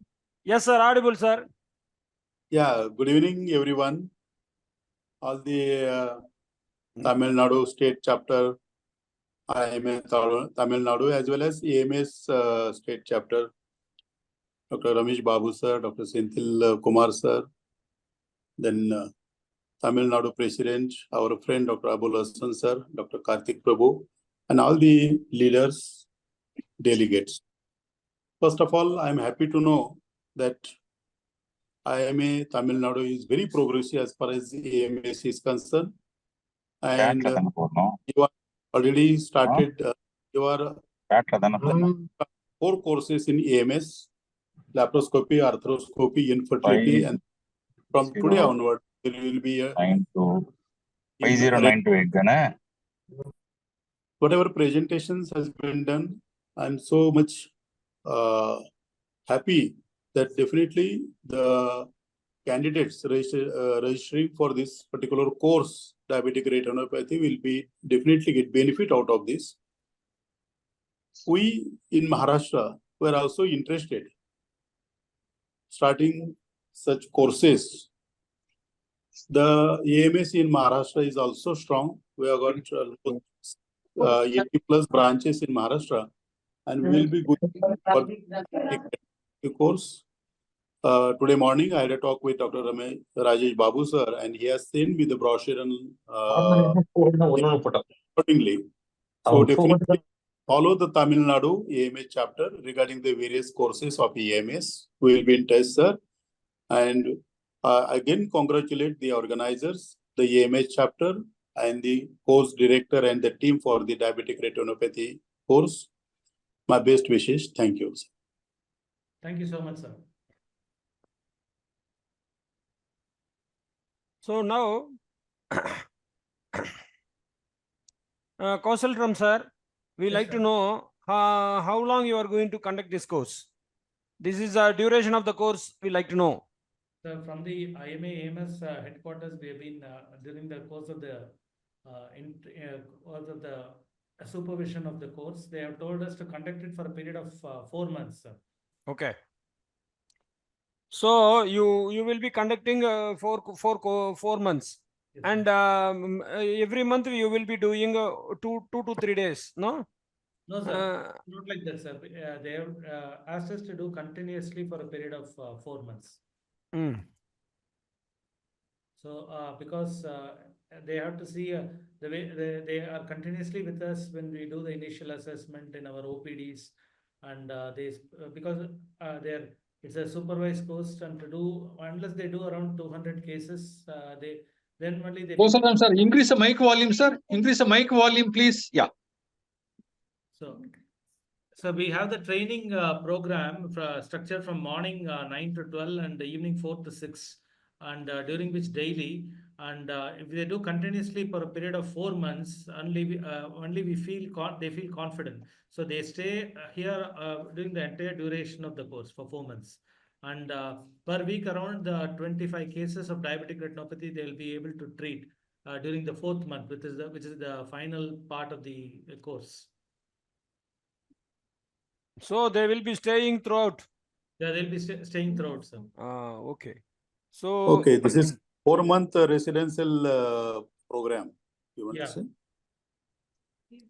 Yes, sir, audible, sir. Yeah, good evening, everyone. All the Tamil Nadu state chapter, IMA Tamil Nadu, as well as EMS state chapter. Dr. Ramesh Babu sir, Dr. Senthil Kumar sir, then Tamil Nadu President, our friend Dr. Abul Hassan sir, Dr. Karthik Prabhu, and all the leaders, delegates. First of all, I'm happy to know that IMA Tamil Nadu is very progressive as far as AMS is concerned. And you are already started, you are 4 courses in AMS, laparoscopy, arthroscopy, infertility, and from today onward, there will be a 5098 whatever presentations has been done. I'm so much happy that definitely the candidates registering for this particular course, diabetic retinopathy, will be definitely get benefit out of this. We in Maharashtra were also interested starting such courses. The AMS in Maharashtra is also strong. We have got 80 plus branches in Maharashtra, and we will be going for the course. Today morning, I had a talk with Dr. Rajesh Babu sir, and he has sent me the brochure and accordingly. So definitely follow the Tamil Nadu AMS chapter regarding the various courses of AMS. We will be in touch, sir. And again, congratulate the organizers, the AMS chapter, and the course director and the team for the diabetic retinopathy course. My best wishes. Thank you, sir. Thank you so much, sir. So now, Koshal sir, we like to know how long you are going to conduct this course. This is the duration of the course we like to know. So from the IMA AMS headquarters, we have been during the course of the supervision of the course, they have told us to conduct it for a period of 4 months, sir. Okay. So you will be conducting 4 months, yes, and every month you will be doing 2 to 3 days. No. No, sir. Not like that, sir. They have asked us to do continuously for a period of 4 months. So because they have to see the way they are continuously with us when we do the initial assessment in our OPDs, and because it's a supervised course, and to do, unless they do around 200 cases, then only they. Sir, increase the mic volume, sir. Increase the mic volume, please. Yeah. So we have the training program structured from morning 9 to 12 and evening 4 to 6, and during which daily, and if they do continuously for a period of 4 months, only we feel they feel confident. So they stay here during the entire duration of the course for 4 months, and per week around 25 cases of diabetic retinopathy they will be able to treat during the 4th month, which is the final part of the course. So they will be staying throughout. Yeah, they'll be staying throughout, sir. Okay. So okay, this is 4-month residential program. You want to say?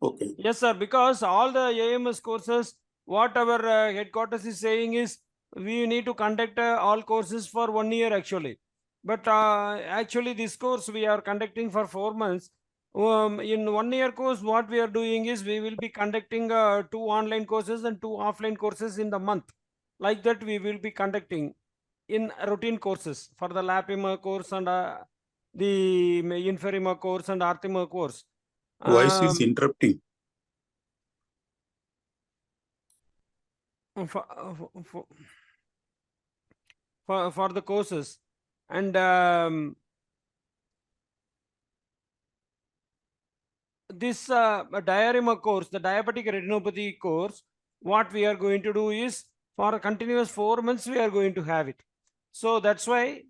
Okay. Yes, sir. Because all the AMS courses, what our headquarters is saying is, we need to conduct all courses for 1 year actually. But actually, this course we are conducting for 4 months. In 1 year course, what we are doing is we will be conducting 2 online courses and 2 offline courses in the month. Like that, we will be conducting in routine courses for the Lapima course and the Inferima course and Artima course. Voice is interrupting. For the courses, and this Diarima course, the diabetic retinopathy course, what we are going to do is for a continuous 4 months we are going to have it. So that's why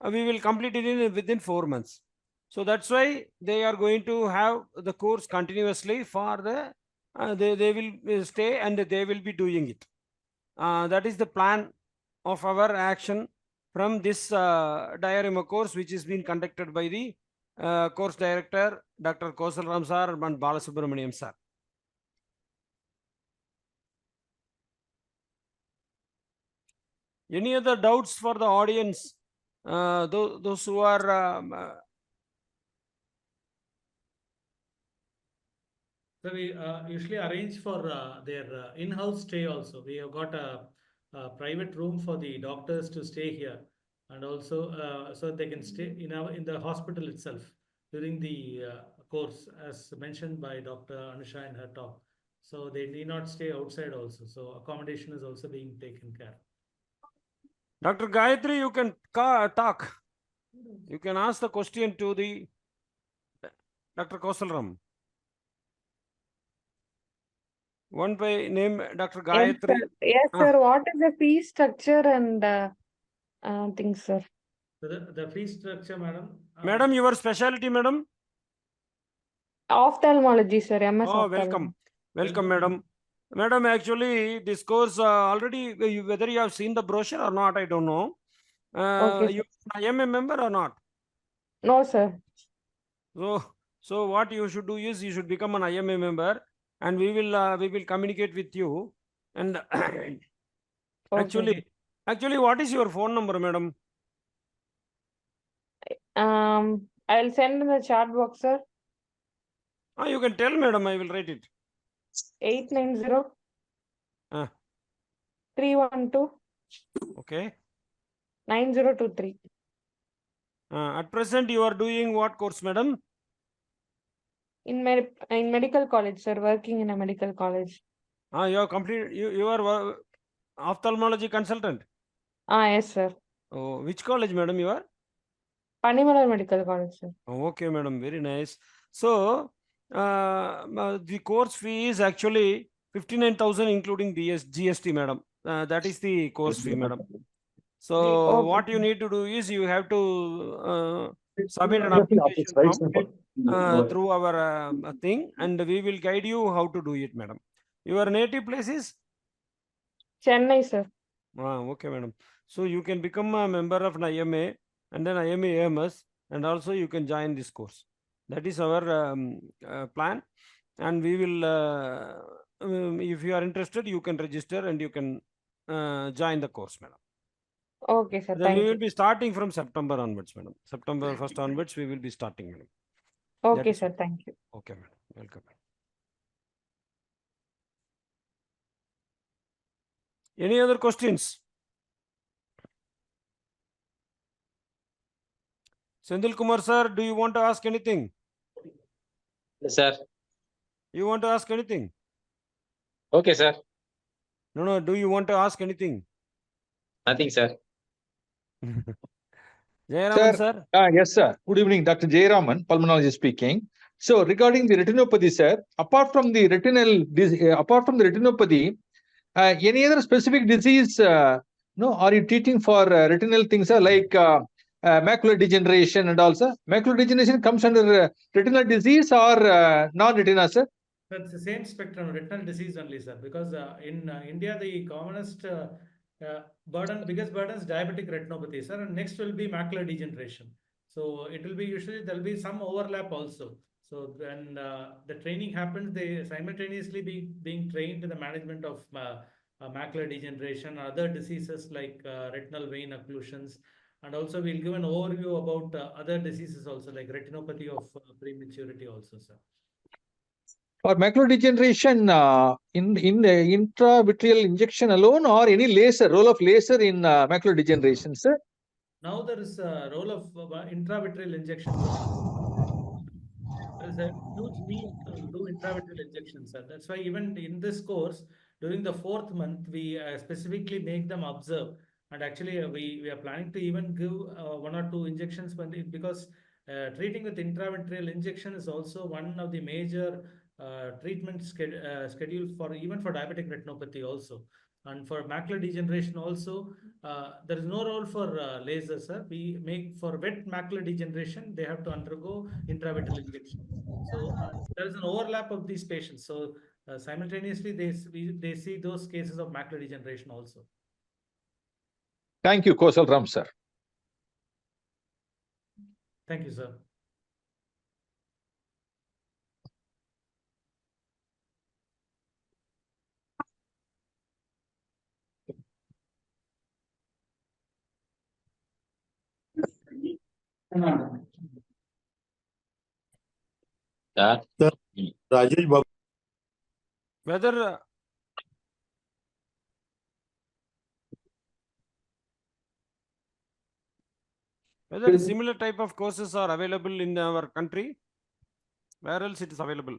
we will complete it within 4 months. So that's why they are going to have the course continuously for the they will stay and they will be doing it. That is the plan of our action from this Diarima course, which is being conducted by the course director, Dr. Koshal sir and Balasubramanian sir. Any other doubts for the audience? Those who are So we usually arrange for their in-house stay also. We have got a private room for the doctors to stay here, and also so they can stay in the hospital itself during the course, as mentioned by Dr. Anusha in her talk. So they need not stay outside also. So accommodation is also being taken care. Dr. Gayatri, you can talk. You can ask the question to the Dr. Kosalram. One by name Dr. Gayatri. Yes, sir. What is the fee structure and things, sir? So the fee structure, madam. Madam, your specialty, madam? Ophthalmology, sir. MS Oh, ophthalmology. welcome, madam. Madam, actually, this course already, whether you have seen the brochure or not, I don't know. Okay, You are IMA member or not? No, sir. So what you should do is you should become an IMA member, and we will communicate with you. And actually, what is your phone number, madam? I'll send in the chat box, sir. You can tell, madam. I will write it. 890 312 Okay. 9023. At present, you are doing what course, madam? In medical college, sir. Working in a medical college. You are complete. You are ophthalmology consultant. Yes, sir. Oh, which college, madam? You are? Ponnammal Medical College, sir. Okay, madam. Very nice. So, the course fee is actually 59,000, including GST, madam. That is the course fee, madam. So, what you need to do is you have to submit an application form through our thing, and we will guide you how to do it, madam. Your native place is? Chennai, sir. Okay, madam. So, you can become a member of an IMA and then IMA AMS, and also you can join this course. That is our plan, and we will, if you are interested, you can register and you can join the course, madam. Okay, sir. Then Thank we will you. be starting from September onwards, madam. September 1st onwards, we will be starting, madam. Okay, sir. Thank you. Okay, madam. Welcome. Any other questions? Sendil Kumar sir, do you want to ask anything? Yes, sir. You want to ask anything? Okay, sir. No. Do you want to ask anything? Nothing, sir. Jayaraman sir. Yes, sir. Good evening, Dr. Jayaraman, pulmonologist speaking. So regarding the retinopathy, sir, apart from the retinopathy, any other specific disease, no, are you treating for retinal things, sir, like macular degeneration and also? Macular degeneration comes under retinal disease or non-retina, sir? That's the same spectrum, retinal disease only, sir, because in India, the commonest biggest burden is diabetic retinopathy, sir, and next will be macular degeneration. So it will be usually, there'll be some overlap also. So when the training happens, they simultaneously being trained in the management of macular degeneration, other diseases like retinal vein occlusions, and also we'll give an overview about other diseases also like retinopathy of prematurity also, sir. For macular degeneration, in the intravitreal injection alone or any laser, role of laser in macular degeneration, sir? Now there is a role of intravitreal injections also. There is a huge need to do intravitreal injections, sir. That's why even in this course, during the 4th month, we specifically make them observe. And actually, we are planning to even give 1 or 2 injections because treating with intravitreal injection is also one of the major treatment schedule for even for diabetic retinopathy also. And for macular degeneration also, there is no role for laser, sir. We make for wet macular degeneration, they have to undergo intravitreal injection. So there is an overlap of these patients. So simultaneously, they see those cases of macular degeneration also. Thank you, Koshal Ram, sir. Thank you, sir. Sir, Rajesh Babu. Whether similar type of courses are available in our country, where else it is available?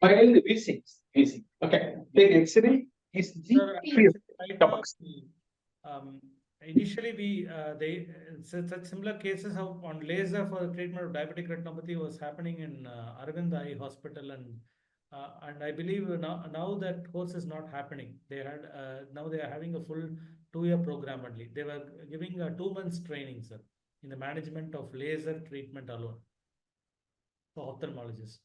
V6. Okay. Take X-ray, ECG, initially such similar cases on laser for the treatment of diabetic retinopathy was happening in Arvind Eye Hospital, and I believe now that course is not happening. They had now they are having a full 2-year program only. They were giving a 2 months training, sir, in the management of laser treatment alone for ophthalmologists.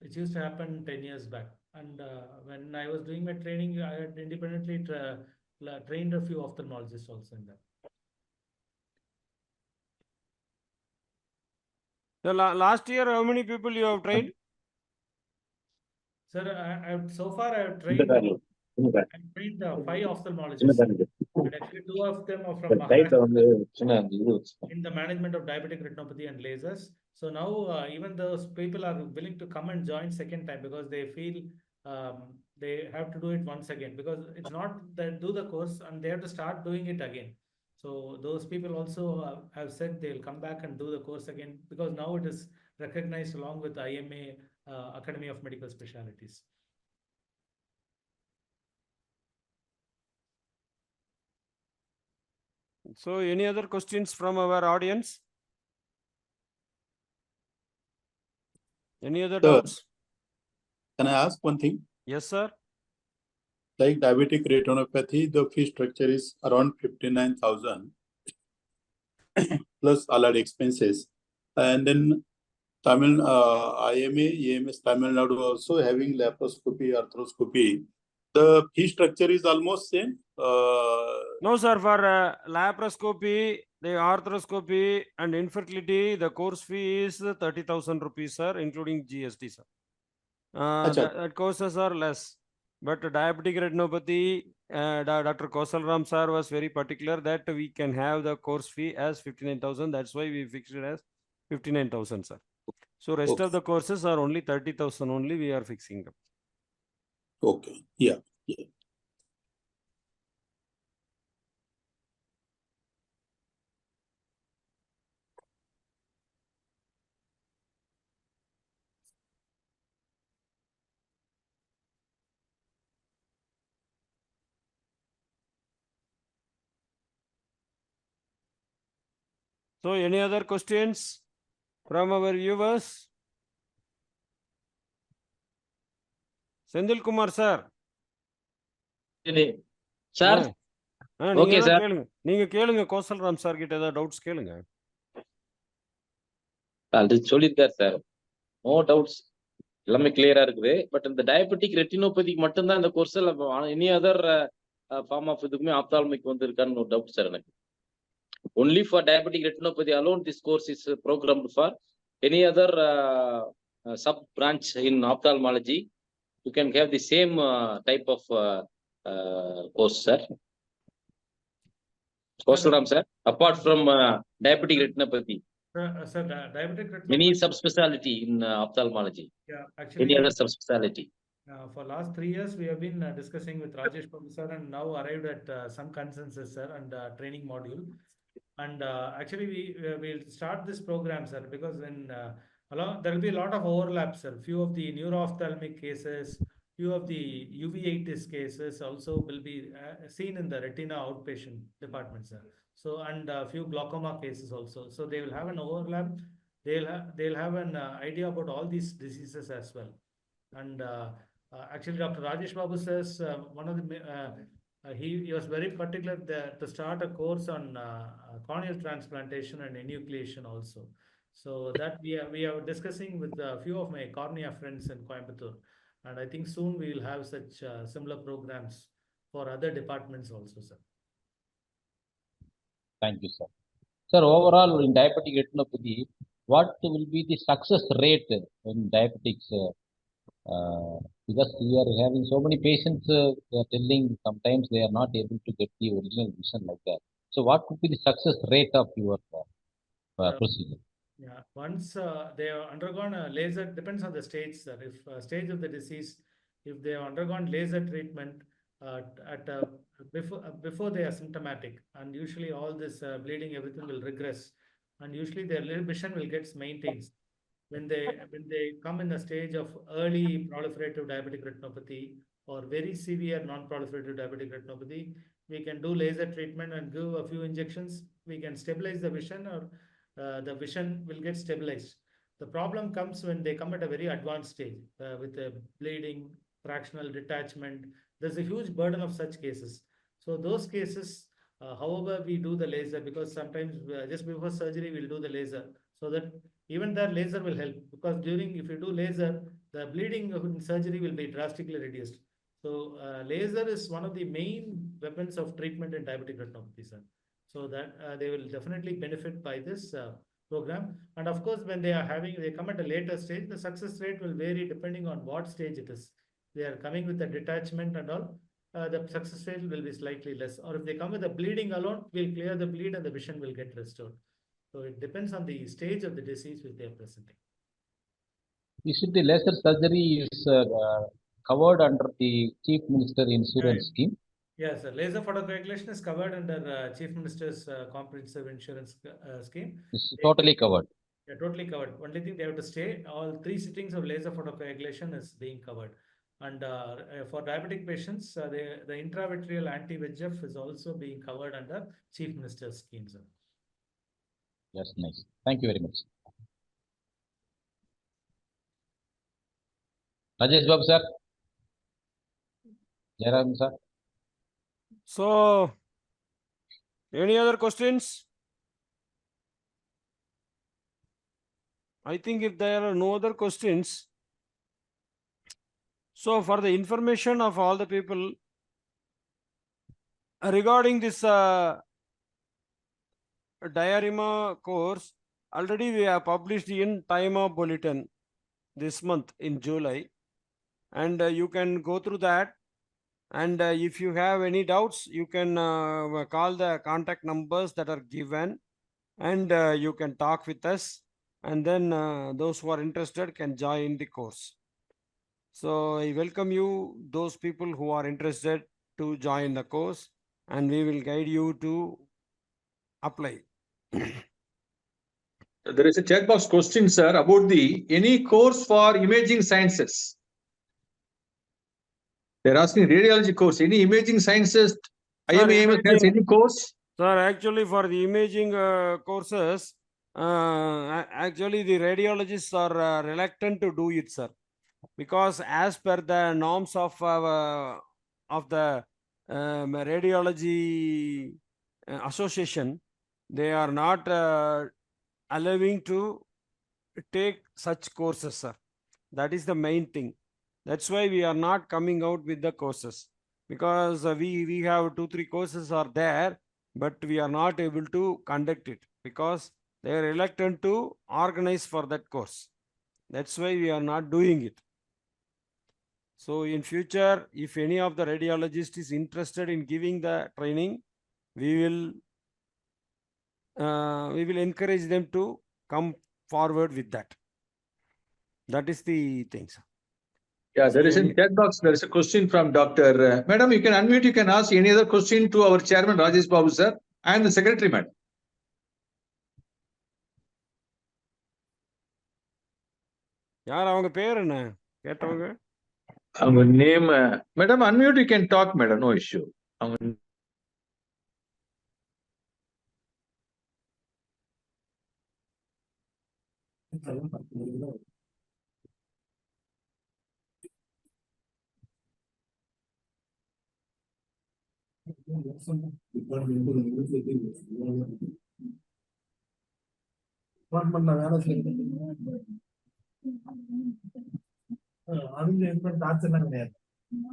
It used to happen 10 years back. And when I was doing my training, I had independently trained a few ophthalmologists also in that. The last year, how many people you have trained? Sir, so far I have trained 5 ophthalmologists. And actually 2 of them are from Maharashtra in the management of diabetic retinopathy and lasers. So now even those people are willing to come and join second time because they feel they have to do it once again, because it's not that do the course and they have to start doing it again. So those people also have said they'll come back and do the course again, because now it is recognized along with IMA, Academy of Medical Specialities. So any other questions from our audience? Any other doubts? Can I ask one thing? Yes, sir. Like diabetic retinopathy, the fee structure is around 59,000 plus allied expenses. And then Tamil IMA, EMS Tamil Nadu also having laparoscopy, arthroscopy. The fee structure is almost same. No, sir. For laparoscopy, the arthroscopy and infertility, the course fee is 30,000 rupees, sir, including GST, sir. That courses are less. But diabetic retinopathy, Dr. Koshal sir was very particular that we can have the course fee as 59,000. That's why we fixed it as 59,000, sir. So rest of the courses are only 30,000 only we are fixing them. Okay. Yeah. So any other questions from our viewers? Sendil Kumar sir. Sir. Okay, sir. நீங்க கேளுங்க கோசல் Ram sir கிட்ட ஏதாவது doubts கேளுங்க. அது சொல்லிருக்கார் sir. No doubts. எல்லாமே கிளியரா இருக்குது. பட் இந்த டயபெட்டிக் ரெட்டினோபதி மட்டும் தான் இந்த கோர்ஸ்ல எனி அதர் ஃபார்ம் ஆஃப் இதுக்குமே ஆப்தால்மிக் வந்திருக்கான்னு ஒரு டவுட் சார் எனக்கு. Only for diabetic retinopathy alone, this course is programmed for. Any other sub branch in ophthalmology, you can have the same type of course, sir. Koshal sir, apart from diabetic retinopathy. Sir, diabetic retinopathy. Any subspecialty in ophthalmology. Yeah, actually. Any other subspecialty. For last 3 years, we have been discussing with Rajesh Babu sir and now arrived at some consensus, sir, and training module. And actually, we will start this program, sir, because when there will be a lot of overlap, sir. Few of the neuro-ophthalmic cases, few of the uveitis cases also will be seen in the retina outpatient department, sir. So, and a few glaucoma cases also. So they will have an overlap. They'll have an idea about all these diseases as well. And actually, Dr. Rajesh Babu says one of the he was very particular to start a course on corneal transplantation and enucleation also. So that we are discussing with a few of my cornea friends in Coimbatore, and I think soon we will have such similar programs for other departments also, sir. Thank you, sir. Sir, overall in diabetic retinopathy, what will be the success rate in diabetics? Because we are having so many patients, they are telling sometimes they are not able to get the original vision like that. So what could be the success rate of your procedure. Yeah, once they have undergone a laser, depends on the stage, sir. If stage of the disease, if they have undergone laser treatment at before they are symptomatic, and usually all this bleeding, everything will regress, and usually their vision will get maintained. When they come in the stage of early proliferative diabetic retinopathy or very severe non-proliferative diabetic retinopathy, we can do laser treatment and give a few injections. We can stabilize the vision, or the vision will get stabilized. The problem comes when they come at a very advanced stage with bleeding, fractional detachment. There's a huge burden of such cases. So those cases, however we do the laser, because sometimes just before surgery we'll do the laser, so that even that laser will help, because if you do laser, the bleeding in surgery will be drastically reduced. So laser is one of the main weapons of treatment in diabetic retinopathy, sir. So that they will definitely benefit by this program. And of course, when they come at a later stage, the success rate will vary depending on what stage it is. They are coming with the detachment and all, the success rate will be slightly less. Or if they come with the bleeding alone, we'll clear the bleed and the vision will get restored. So it depends on the stage of the disease which they are presenting. Is it the laser surgery is covered under the Chief Minister Insurance Scheme? Yes, sir. Laser photocoagulation is covered under Chief Minister's Comprehensive Insurance Scheme. It's totally covered. Yeah, totally covered. Only thing they have to stay, all 3 sittings of laser photocoagulation is being covered. And for diabetic patients, the intravitreal anti-VEGF is also being covered under Chief Minister's Scheme, sir. Yes, nice. Thank you very much. Rajesh Babu sir. Jairam sir. So, any other questions? I think if there are no other questions, so for the information of all the people regarding this Diarima course, already we have published in Time of Bulletin this month in July, and you can go through that. And if you have any doubts, you can call the contact numbers that are given, and you can talk with us. And then those who are interested can join the course. So I welcome you, those people who are interested, to join the course, and we will guide you to apply. There is a chat box question, sir, about any course for imaging sciences. They're asking radiology course, any imaging sciences, IMAM has any course? Sir, actually for the imaging courses, actually the radiologists are reluctant to do it, sir, because as per the norms of the radiology association, they are not allowing to take such courses, sir. That is the main thing. That's why we are not coming out with the courses, because we have 2-3 courses are there, but we are not able to conduct it because they are reluctant to organize for that course. That's why we are not doing it. So in future, if any of the radiologist is interested in giving the training, we will encourage them to come forward with that. That is the thing, sir. Yeah, there is a chat box. There is a question from Dr. Madam, you can unmute. You can ask any other question to our chairman, Rajesh Babu, sir, and the secretary, madam. யார் அவங்க பேர் என்ன கேட்டவங்க? அவங்க name, madam, unmute. You can talk, madam. No issue.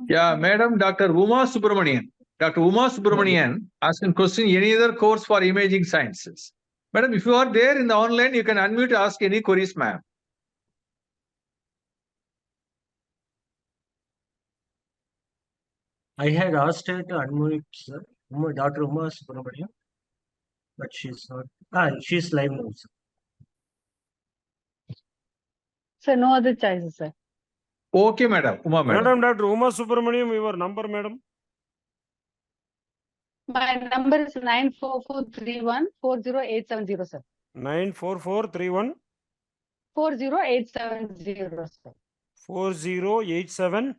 Yeah, madam, Dr. Uma Subramanian. Dr. Uma Subramanian asking question, any other course for imaging sciences? Madam, if you are there in the online, you can unmute, ask any queries, ma'am. I had asked her to unmute, sir. Dr. Uma Subramanian. but she's not. Ah, she's live now, sir. Sir, no other choices, sir. Okay, madam. Uma, madam. Madam, Dr. Uma Subramaniam, your number, madam. My number is 94431 sir. 94431 40870, sir. 4087.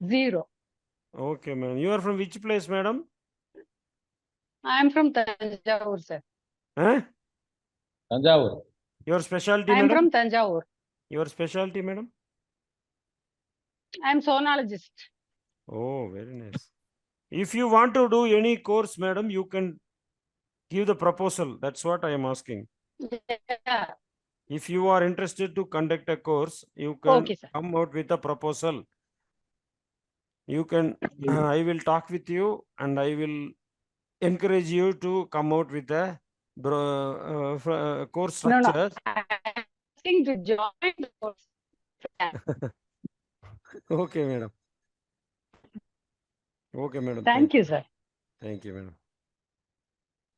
0. Okay, madam. You are from which place, madam? I am from Tanjavur, sir. Huh? Tanjavur. Your specialty, I am madam? from Tanjavur. Your specialty, madam? I am sonologist. Oh, very nice. If you want to do any course, madam, you can give the proposal. That's what I am asking. Yeah. If you are interested to conduct a course, you can Okay, sir. come out with a proposal. You can, I will talk with you and I will encourage you to come out with a course structure. No, I am asking to join the course. Okay, madam. Okay, madam. Thank you, sir. Thank you, madam.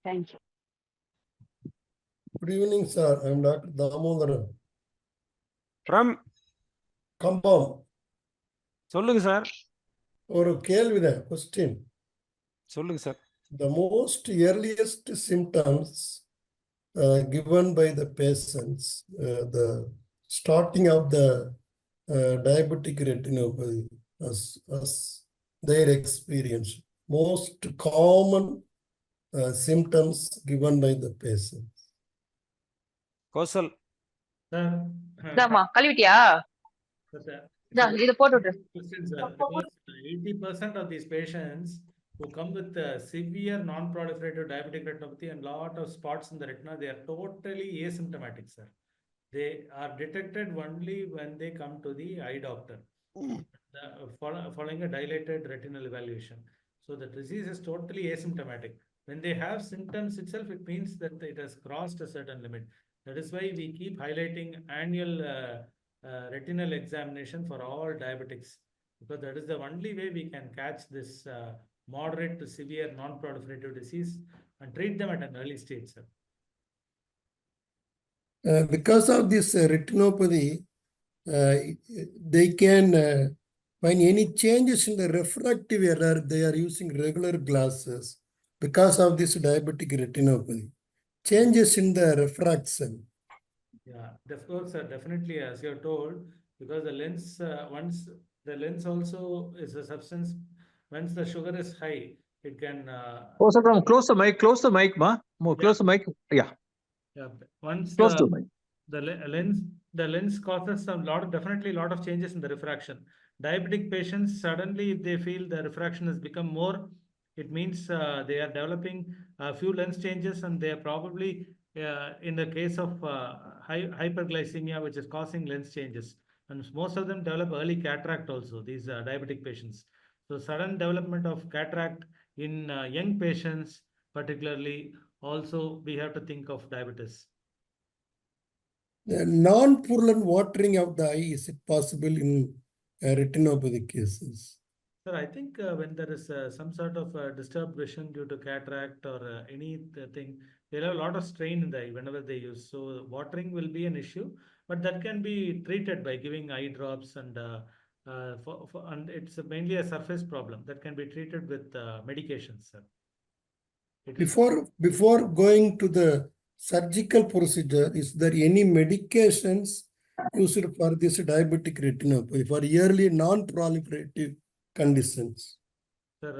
Thank you. Good evening, sir. I am Dr. Damodaran. From? Compound. சொல்லுங்க sir. ஒரு கேள்விதான், question. சொல்லுங்க sir. The most earliest symptoms given by the patients, the starting of the diabetic retinopathy as their experience, most common symptoms given by the patients. Koshal. இதாம்மா கழுவிட்டியா? இதை போட்டுவிட்டு. 80% of these patients who come with severe non-proliferative diabetic retinopathy and lot of spots in the retina, they are totally asymptomatic, sir. They are detected only when they come to the eye doctor, following a dilated retinal evaluation. So the disease is totally asymptomatic. When they have symptoms itself, it means that it has crossed a certain limit. That is why we keep highlighting annual retinal examination for all diabetics, because that is the only way we can catch this moderate to severe non-proliferative disease and treat them at an early stage, sir. Because of this retinopathy, they can find any changes in the refractive error. They are using regular glasses because of this diabetic retinopathy. Changes in the refraction. Yeah, of course, sir, definitely, as you are told, because the lens, once the lens also is a substance, once the sugar is high, it can. Oh, sir, close the mic, ma. More close the mic. Yeah. Yeah. Once Close to the mic. The lens causes definitely a lot of changes in the refraction. Diabetic patients, suddenly, if they feel the refraction has become more, it means they are developing a few lens changes, and they are probably in the case of hyperglycemia, which is causing lens changes. And most of them develop early cataract also, these diabetic patients. So sudden development of cataract in young patients, particularly, also we have to think of diabetes. The non-purulent watering of the eye, is it possible in retinopathy cases? Sir, I think when there is some sort of disturbed vision due to cataract or anything, there are a lot of strain in the eye whenever they use. So watering will be an issue, but that can be treated by giving eye drops, and and it's mainly a surface problem that can be treated with medications, sir. Before going to the surgical procedure, is there any medications used for this diabetic retinopathy for early non-proliferative conditions? Sir,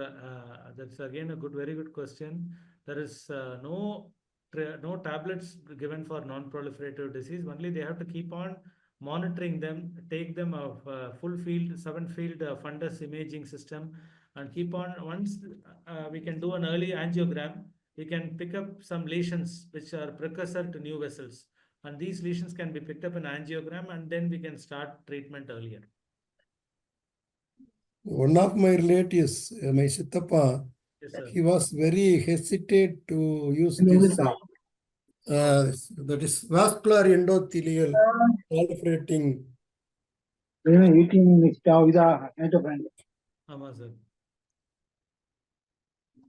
that's again a very good question. There is no tablets given for non-proliferative disease. Only they have to keep on monitoring them, take them of full field, 7-field fundus imaging system, and keep on. Once we can do an early angiogram, we can pick up some lesions which are precursor to new vessels, and these lesions can be picked up in angiogram, and then we can start treatment earlier. One of my relatives, my Sittappa, Yes, sir. he was very hesitant to use this. That is vascular endothelial proliferating.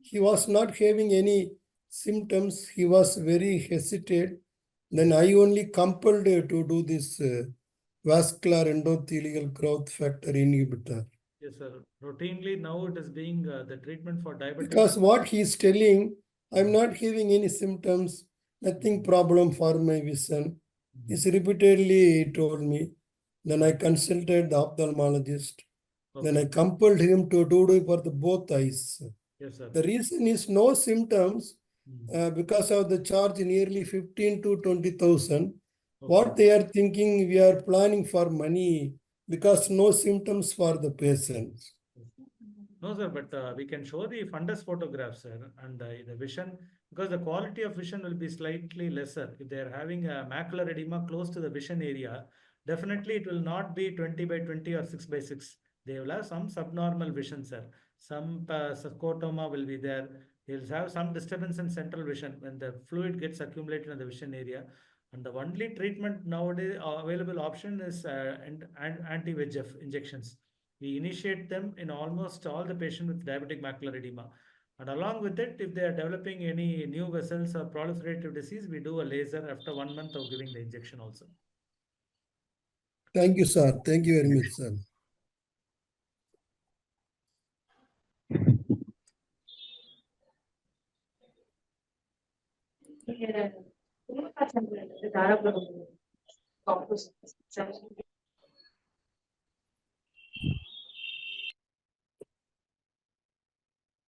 He was not having any symptoms, he was very hesitant. Then I only compelled to do this vascular endothelial growth factor inhibitor. Yes, sir. Routinely now it is being the treatment for diabetic. Because what he's telling, I'm not having any symptoms, nothing problem for my vision. He's repeatedly told me. Then I consulted the ophthalmologist. Then I compelled him to do it for the both eyes. Yes, sir. The reason is no symptoms because of the charge nearly 15 to 20,000. What they are thinking, we are planning for money because no symptoms for the patients. No, sir, but we can show the fundus photographs, sir, and the vision, because the quality of vision will be slightly lesser. If they are having a macular edema close to the vision area, definitely it will not be 20 by 20 or 6 by 6. They will have some subnormal vision, sir. Some scotoma will be there. They will have some disturbance in central vision when the fluid gets accumulated in the vision area. And the only treatment nowadays available option is anti-VEGF injections. We initiate them in almost all the patients with diabetic macular edema. And along with it, if they are developing any new vessels or proliferative disease, we do a laser after 1 month of giving the injection also. Thank you, sir. Thank you very much, sir.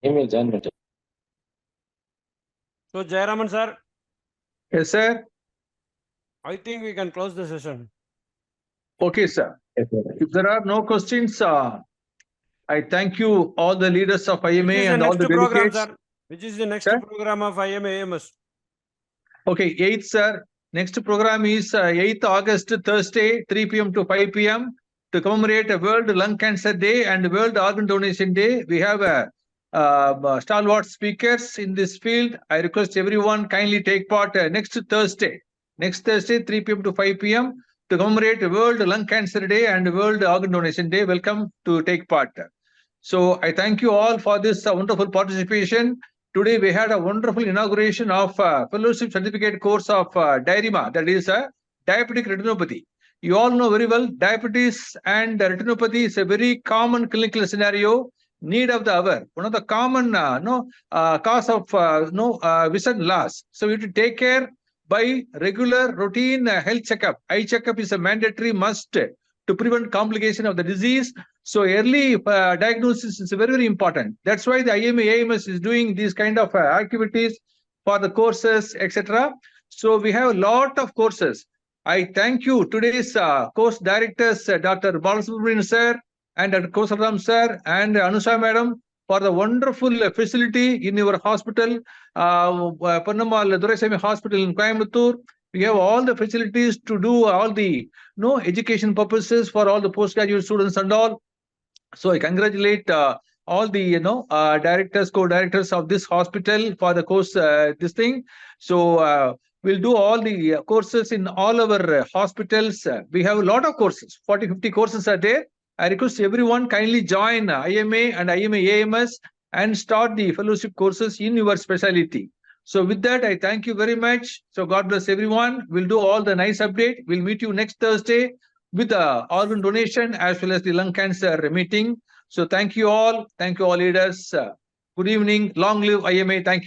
Email join button. So, Jayaraman sir. Yes, sir. I think we can close the session. Okay, sir. If there are no questions, I thank you all the leaders of IMA and all the program, delegates. sir? Which is the next program of IMA AMS? Okay, 8th, sir. Next program is 8th August, Thursday, 3 p.m. to 5 p.m. to commemorate World Lung Cancer Day and World Organ Donation Day. We have stalwart speakers in this field. I request everyone kindly take part next Thursday, 3 p.m. to 5 p.m. to commemorate World Lung Cancer Day and World Organ Donation Day. Welcome to take part. So I thank you all for this wonderful participation. Today we had a wonderful inauguration of fellowship certificate course of Diarima, that is diabetic retinopathy. You all know very well, diabetes and retinopathy is a very common clinical scenario, need of the hour. One of the common cause of vision loss. So we have to take care by regular routine health checkup. Eye checkup is a mandatory must to prevent complication of the disease. So early diagnosis is very, very important. That's why the IMA AMS is doing these kind of activities for the courses, etc. So we have a lot of courses. I thank you today's course directors, Dr. Balasubramanian sir and Dr. Koshal sir and Anusha madam for the wonderful facility in your hospital, Ponnammal Duraisaway Hospital in Coimbatore. We have all the facilities to do all the education purposes for all the postgraduate students and all. So I congratulate all the directors, co-directors of this hospital for the course this thing. So we'll do all the courses in all our hospitals. We have a lot of courses, 40-50 courses are there. I request everyone kindly join IMA and IMA AMS and start the fellowship courses in your specialty. So with that, I thank you very much. So God bless everyone. We'll do all the nice update. We'll meet you next Thursday with the organ donation as well as the lung cancer meeting. So thank you all. Thank you all leaders. Good evening. Long live IMA. Thank you.